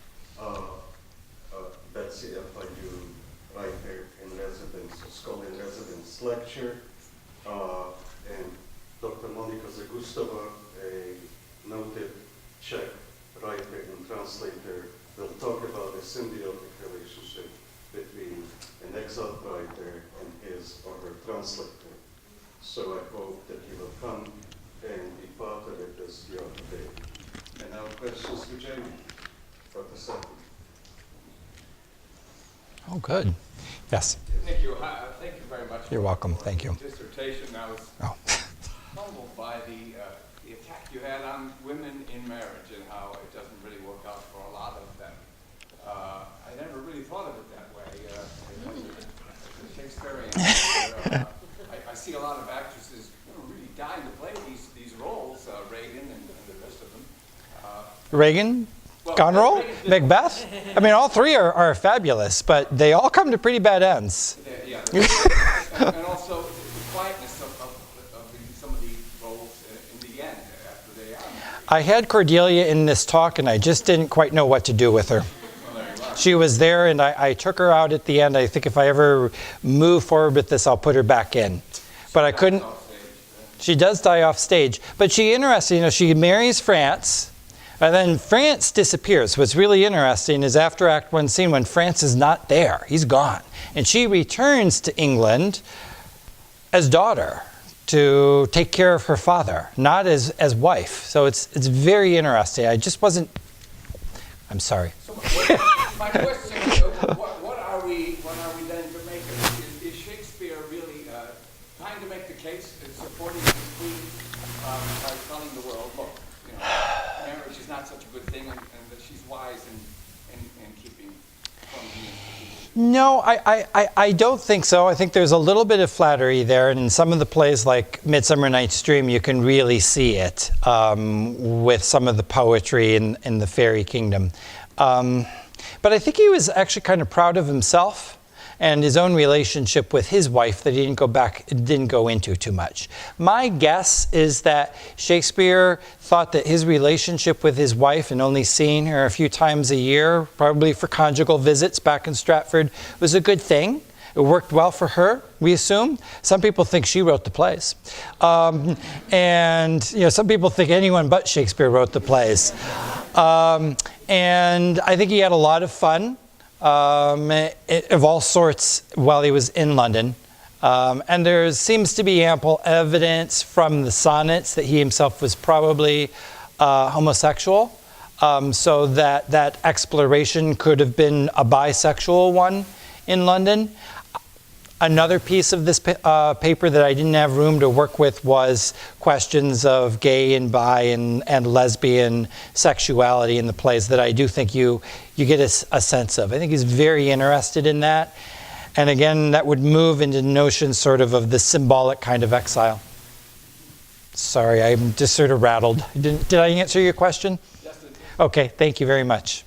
Betsy FIU writer in residence, scholar in residence lecture. And Dr. Monika Zagustova, a noted Czech writer and translator, will talk about the symbiotic relationship between an exiled writer and his or her translator. So I hope that you will come and be part of it as you are today. And now questions to Jamie, Dr. Sutton. Oh, good. Yes. Thank you. Thank you very much. You're welcome. Thank you. Dissertation. I was humbled by the attack you had on women in marriage and how it doesn't really work out for a lot of them. I never really thought of it that way. As a Shakespearean, I see a lot of actresses really dying to play these roles. Reagan and the rest of them. Reagan? Goneril? Macbeth? I mean, all three are fabulous, but they all come to pretty bad ends. Yeah. And also the quietness of some of the I had Cordelia in this talk, and I just didn't quite know what to do with her. She was there, and I took her out at the end. I think if I ever move forward with this, I'll put her back in. But I couldn't. She does die off stage. But she marries France, and then France disappears. What's really interesting is after Act 1 scene, when France is not there, he's gone. And she returns to England as daughter to take care of her father, not as wife. So it's very interesting. I just wasn't. I'm sorry. So my question is, what are we then to make of it? Is Shakespeare really trying to make the case in supporting the Queen by telling the world, look, marriage is not such a good thing, and that she's wise in keeping from the institution? No, I don't think so. I think there's a little bit of flattery there, and in some of the plays like Midsummer Night's Dream, you can really see it with some of the poetry in the fairy kingdom. But I think he was actually kind of proud of himself and his own relationship with his wife that he didn't go into too much. My guess is that Shakespeare thought that his relationship with his wife and only seeing her a few times a year, probably for conjugal visits back in Stratford, was a good thing. It worked well for her, we assume. Some people think she wrote the plays. And some people think anyone but Shakespeare wrote the plays. And I think he had a lot of fun of all sorts while he was in London. And there seems to be ample evidence from the sonnets that he himself was probably homosexual. So that exploration could have been a bisexual one in London. Another piece of this paper that I didn't have room to work with was questions of gay and bi and lesbian sexuality in the plays that I do think you get a sense of. I think he's very interested in that. And again, that would move into notions sort of the symbolic kind of exile. Sorry, I'm just sort of rattled. Did I answer your question? Yes, it did. Okay, thank you very much.